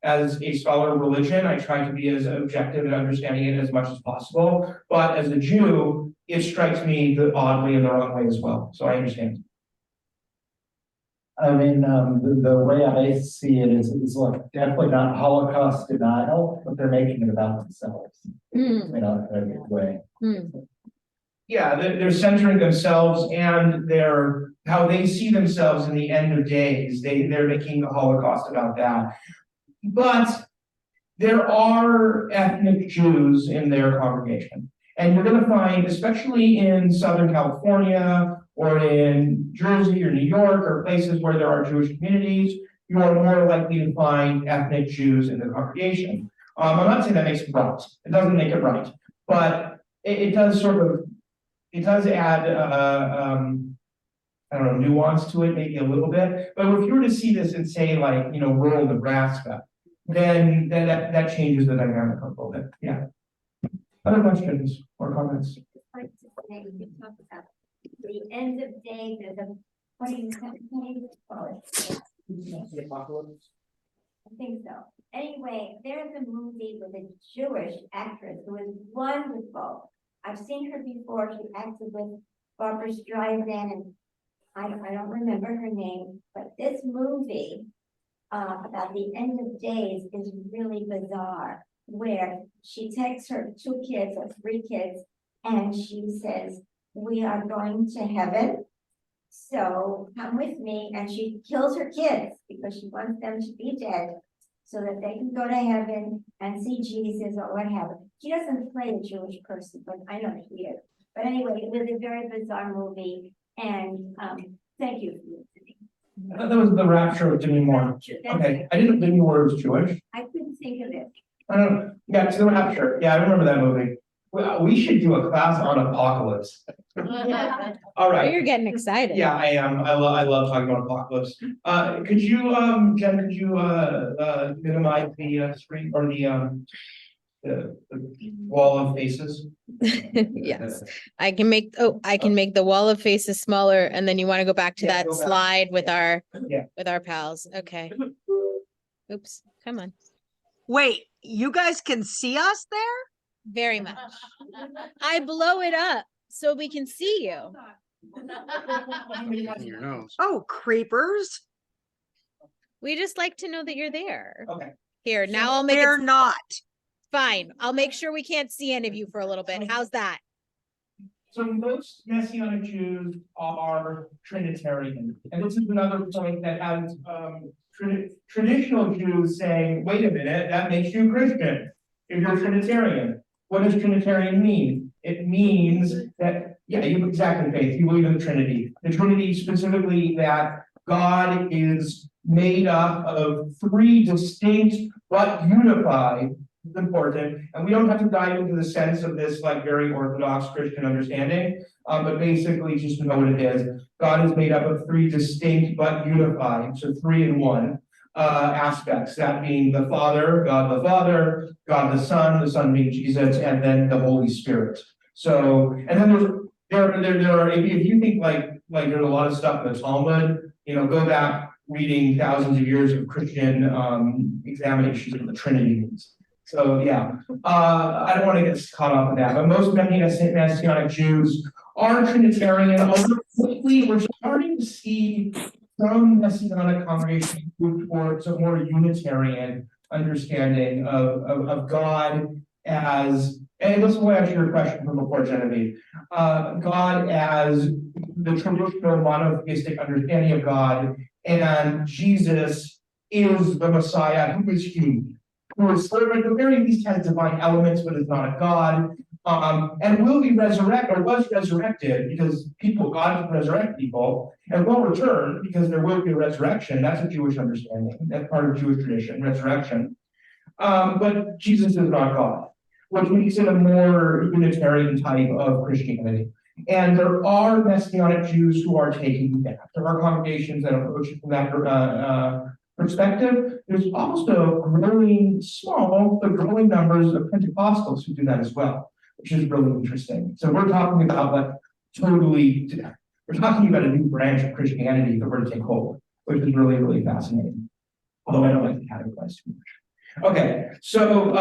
as a scholar of religion, I try to be as objective in understanding it as much as possible. But as a Jew, it strikes me oddly in the wrong way as well. So I understand. I mean, the way I see it is definitely not Holocaust denial, but they're making it about themselves. In a good way. Yeah, they're centering themselves and how they see themselves in the end of days. They're making the Holocaust about that. But there are ethnic Jews in their congregation. And you're going to find, especially in Southern California or in Jersey or New York or places where there are Jewish communities, you are more likely to find ethnic Jews in the congregation. I'm not saying that makes it right. It doesn't make it right. But it does add I don't know, nuance to it, maybe a little bit, but if you were to see this and say like, you know, rural Nebraska, then that changes the dynamic a little bit, yeah. Other questions or comments? Like to say, you talk about the end of day, there's a, what do you call it? I think so. Anyway, there's a movie with a Jewish actress who is wonderful. I've seen her before. She acted with Barbara Streisand, and I don't remember her name, but this movie about the end of days is really bizarre, where she takes her 2 kids or 3 kids and she says, we are going to heaven, so come with me, and she kills her kids because she wants them to be dead so that they can go to heaven and see Jesus or what have you. She doesn't play a Jewish person, but I know she is. But anyway, it was a very bizarre movie, and thank you for listening. That was The Rapture of Demi Moore. Okay, I didn't know Demi Moore was Jewish. I couldn't think of it. I don't know, yeah, it's The Rapture, yeah, I remember that movie. Well, we should do a class on apocalypse. All Oh, right. you're getting excited. Yeah, I am. I love talking about apocalypse. Could you, Jen, could you, minimize the, screen or the wall of faces? Yes, I can make the wall of faces smaller, and then you want to go back to Yeah, that go back. slide with Yeah. our pals. Okay. Oops, come on. Wait, you guys can see us there? Very much. I blow it up so we can see you. Your nose. Oh, creepers. We just like to know that you're there. Okay. Here, now I'll make We're it not. fine. I'll make sure we can't see any of you for a little bit. How's that? So most Messianic Jews are Trinitarian, and this is another point that has traditional Jews saying, wait a minute, that makes you Christian if you're Trinitarian. What does Trinitarian mean? It means that, yeah, you exactly, Faith, you believe in the Trinity. The Trinity specifically that God is made up of 3 distinct but unified. It's important, and we don't have to dive into the sense of this like very Orthodox Christian understanding, but basically just to know what it is. God is made up of 3 distinct but unified, so 3 in 1 aspects, that being the Father, God the Son being Jesus, and then the Holy Spirit. So, and then there are, if you think like there's a lot of stuff in the Talmud, you know, go back reading thousands of years of Christian examinations of the Trinity. So yeah, I don't want to get caught up in that, but most Messianic Jews are Trinitarian, although lately we're starting to see some Messianic congregations move towards a more Unitarian understanding of God as, and this will answer your question from before, Genevieve, God as the traditional monotheistic understanding of God, and Jesus is the Messiah who is human, who is sort of at the very least has divine elements, but is not a God, and will be resurrected, or was resurrected, because God can resurrect people, and will return because there will be a resurrection. That's a Jewish understanding. That's part of Jewish tradition, resurrection. But Jesus is not God, which makes it a more Unitarian type of Christianity. And there are Messianic Jews who are taking that. There are congregations that approach it from that perspective. There's also growing numbers of Pentecostals who do that as well, which is really interesting. So we're talking about we're talking about a new branch of Christianity that we're to take hold, which is really, really fascinating. Although I don't like to categorize too much. Okay, so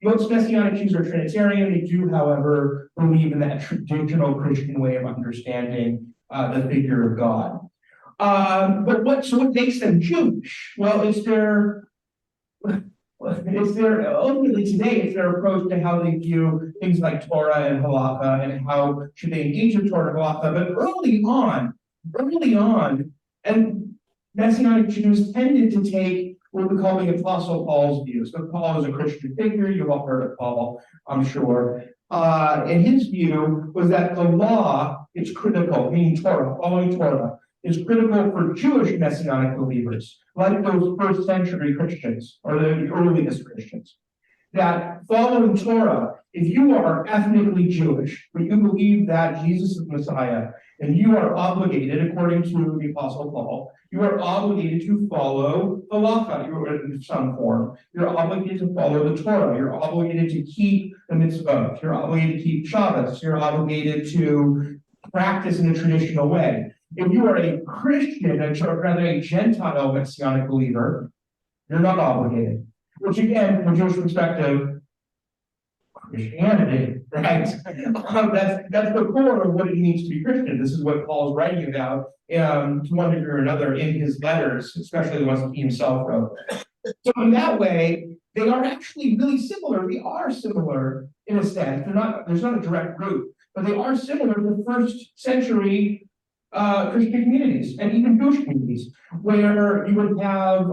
most Messianic Jews are Trinitarian. They do, however, believe in that traditional Christian way of understanding the figure of God. But what makes them Jewish? Well, ultimately today, it's their approach to how they view things like Torah and Halakha, and how should they engage with Torah and Halakha. But early on, and Messianic Jews tended to take what we call the Apostle Paul's views. So Paul is a Christian figure. You've all heard of Paul, I'm sure. And his view was that the law is critical, meaning Torah, following Torah, is critical for Jewish Messianic believers, like those first century Christians or the earliest Christians. that following Torah, if you are ethnically Jewish, but you believe that Jesus is Messiah, and you are obligated, according to the Apostle Paul, you are obligated to follow halacha, you are in some form. You're obligated to follow the Torah. You're obligated to keep the mitzvot. You're obligated to keep Shabbos. You're obligated to practice in a traditional way. If you are a Christian, rather a Gentile Messianic believer, you're not obligated. Which again, from a Jewish perspective, Christianity, right? That's the core of what it means to be Christian. This is what Paul's writing about to one degree or another in his letters, especially the ones that he himself wrote. So in that way, they are actually really similar. We are similar in a sense. There's not a direct root, but they are similar to first century Christian communities and even Jewish communities, where you would have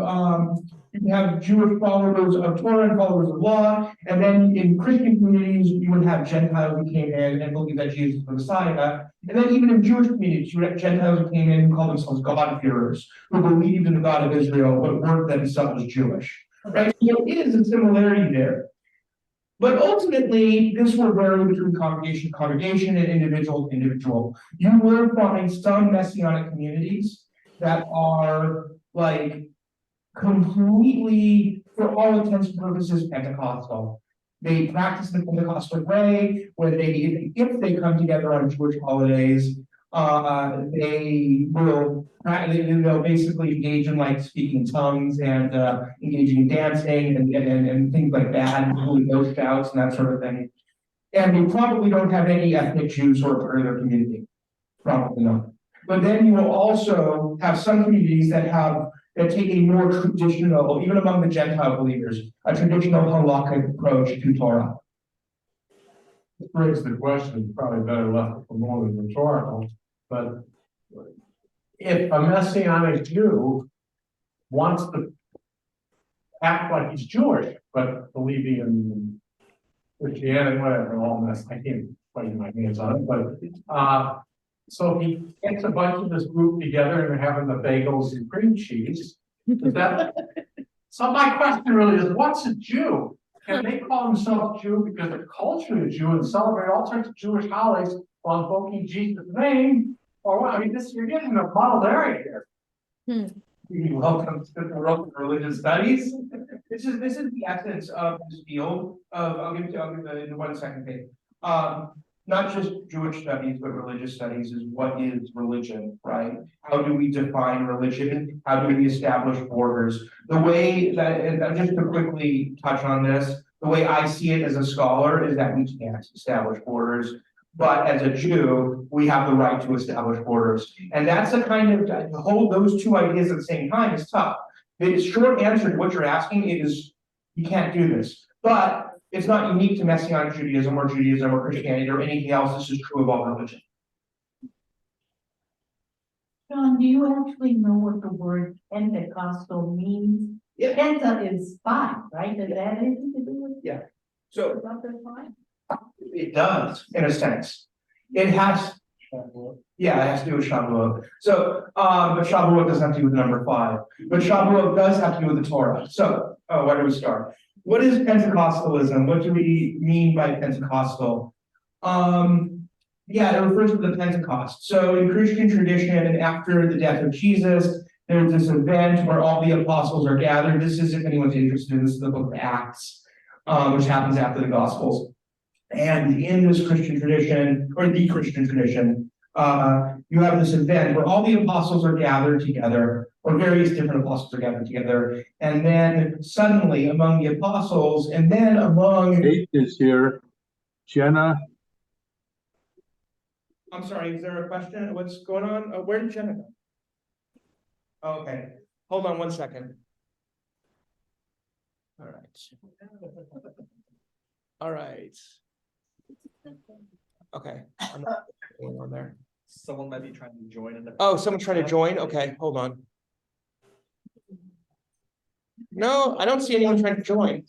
Jewish followers of Torah and followers of law, and then in Christian communities, you would have Gentiles who came in and believed that Jesus was the Messiah. And then even in Jewish communities, you would have Gentiles who came in and called themselves God-fearers, who believed in the God of Israel, but weren't themselves Jewish. Right? So there is a similarity there. But ultimately, this will vary between congregation to congregation and individual to individual. You will find some Messianic communities that are like completely, for all intents and purposes, Pentecostal. They practice the Pentecostal way, where if they come together on Jewish holidays, they'll basically engage in like speaking tongues and engaging in dancing and things like that, and Holy Ghost shouts and that sort of thing. And they probably don't have any ethnic Jews who are part of their community. Probably not. But then you will also have some communities that take a more traditional, even among the Gentile believers, a traditional halakhic approach to Torah. This brings the question, probably better left for more than rhetorical, but if a Messianic Jew wants to act like he's Jewish, but believing in Christianity, whatever, all mess, I can't put my hands on it, but so he gets a bunch of this group together and they're having the bagels and cream cheese. So my question really is, what's a Jew? Can they call themselves Jew because they're culturally Jew and celebrate all sorts of Jewish holidays while invoking Jesus' name? Or what? I mean, you're getting a muddled area here. Welcome to the world of religious studies. This is the essence of this field of, I'll give it in 1 second, Dave. Not just Jewish studies, but religious studies is what is religion, right? How do we define religion? How do we establish borders? The way that, and just to quickly touch on this, the way I see it as a scholar is that we can't establish borders, but as a Jew, we have the right to establish borders. And that's a kind of, to hold those two ideas at the same time is tough. The short answer to what you're asking is, you can't do this. But it's not unique to Messianic Judaism or Christianity or anything else. This is true of all religion. John, do you actually know what the word Pentecostal means? Yeah. Penta is 5, right? Does that have anything to do with? Yeah. So About the 5? it does, in a sense. It has, yeah, it has to do with Shavuot. So, but Shavuot doesn't have to do with the number 5. But Shavuot does have to do with the Torah. So, where do we start? What is Pentecostalism? What do we mean by Pentecostal? Yeah, it refers to the Pentecost. So in Christian tradition, after the death of Jesus, there's this event where all the apostles are gathered. This is, if anyone's interested, this is the book of Acts, which happens after the Gospels. And in this Christian tradition, or the Christian tradition, you have this event where all the apostles are gathered together, or various different apostles are gathered together, and then suddenly among the apostles, and then among... Kate is here. Jenna. I'm sorry, is there a question? What's going on? Where did Jenna go? Okay, hold on 1 second. All right. All right. Okay. I'm not going on there. Someone might be trying to join. Oh, someone's trying to join? Okay, hold on. No, I don't see anyone trying to join.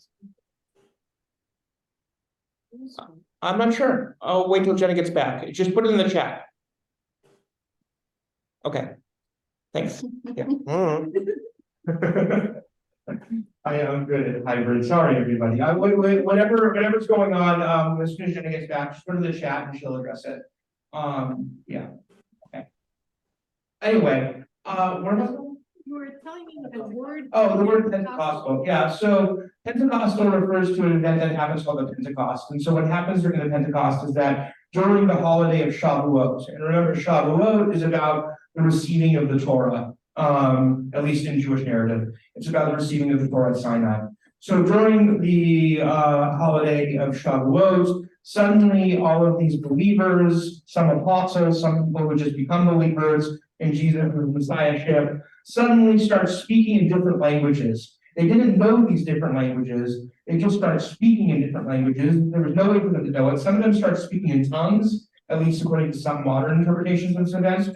I'm not sure. I'll wait till Jenna gets back. Just put it in the chat. Okay. Thanks. Yeah. I am good at hybrid. Sorry, everybody. Whatever's going on, as soon as Jenna gets back, just go to the chat and she'll address it. Yeah. Okay. Anyway, where was I? You were telling me the word. Oh, the word Pentecostal, yeah, so Pentecostal refers to an event that happens called the Pentecost, and so what happens during the Pentecost is that during the holiday of Shavuot, and remember Shavuot is about the receiving of the Torah, at least in Jewish narrative, it's about the receiving of the Torah at Sinai. So during the holiday of Shavuot, suddenly all of these believers, some apostles, some people who just become believers in Jesus' messiahship, suddenly start speaking in different languages. They didn't know these different languages. They just started speaking in different languages. There was no way for them to know it. Some of them start speaking in tongues, at least according to some modern interpretations of this event.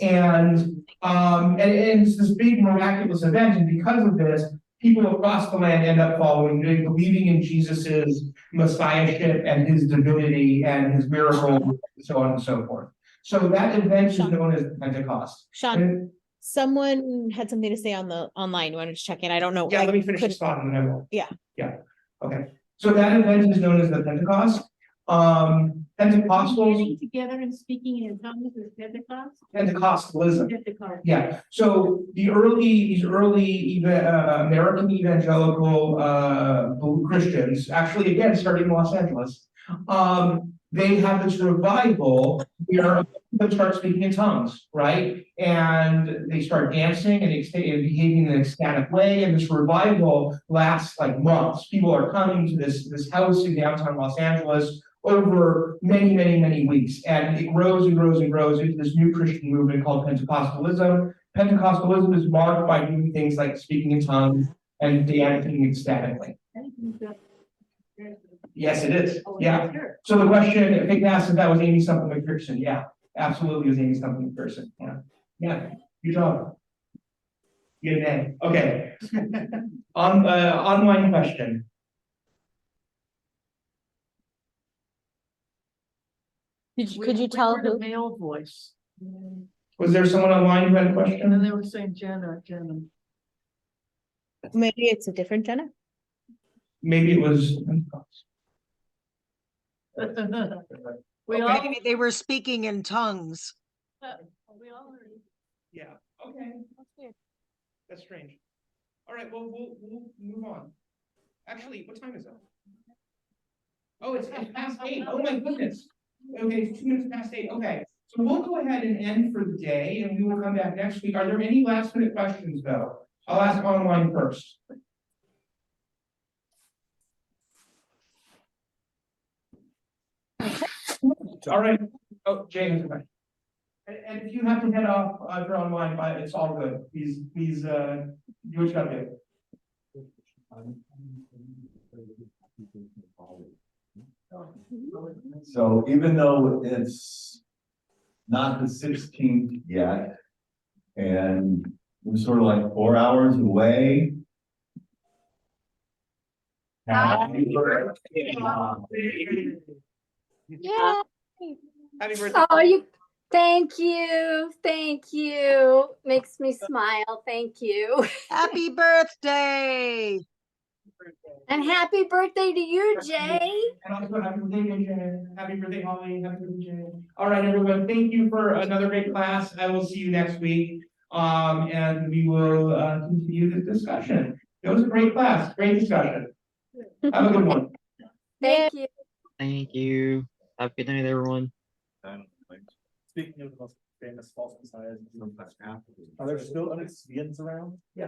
And it's this big miraculous event. And because of this, people across the land end up following, believing in Jesus's messiahship and his divinity and his miracles, and so on and so forth. So that event is known as Pentecost. Sean, someone had something to say on the online. You wanted to check in? I don't know. Yeah, I let me finish could- this thought and then I will. Yeah. Yeah, okay. So that event is known as the Pentecost. Pentecostals, Getting together and speaking in tongues is Pentecost? Pentecostalism. Pentecost. Yeah, so these early American evangelical Christians, actually again, starting in Los Angeles, they have this revival where people start speaking in tongues, right? And they start dancing and behaving in an ecstatic way, and this revival lasts like months. People are coming to this house in downtown Los Angeles over many weeks, and it grows and grows and grows into this new Christian movement called Pentecostalism. Pentecostalism is marked by doing things like speaking in tongues and dancing ecstatically. Yes, it is. Yeah. So the question, I think asked if that was Amy Stumple McPherson. Yeah, absolutely was Amy Stumple McPherson. Yeah. Yeah. Good job. Good name. Okay. Online question. Could you tell The who? male voice. Was there someone online who had a And question? they were saying Jenna. Maybe it's a different Jenna. Maybe it was. We all, Maybe they were speaking in tongues. we all heard. Yeah. Okay. That's strange. All right. Well, we'll move on. Actually, what time is it? Oh, it's past 8. Oh my goodness. Okay, it's 2 minutes past 8. Okay. So we'll go ahead and end for the day, and we will come back next week. Are there any last minute questions though? I'll ask online first. All right. Oh, Jay has a question. And if you have to head off, if you're online, it's all good. Please, do what you gotta do. So even though it's not the 16th yet, and we're sort of like 4 hours away. Happy birthday. Yeah. Happy birthday. Oh, thank you. Makes me smile. Thank you. Happy birthday. And happy birthday to you, Jay. And also happy birthday, Jay. Happy birthday, Holly. Happy birthday, Jay. All right, everyone. Thank you for another great class. I will see you next week. And we will continue this discussion. It was a great class, great discussion. Have a good one. Thank you. Thank you. Have a good night, everyone. Speaking of the most famous false messiahs, are there still Onyxians around? Yeah.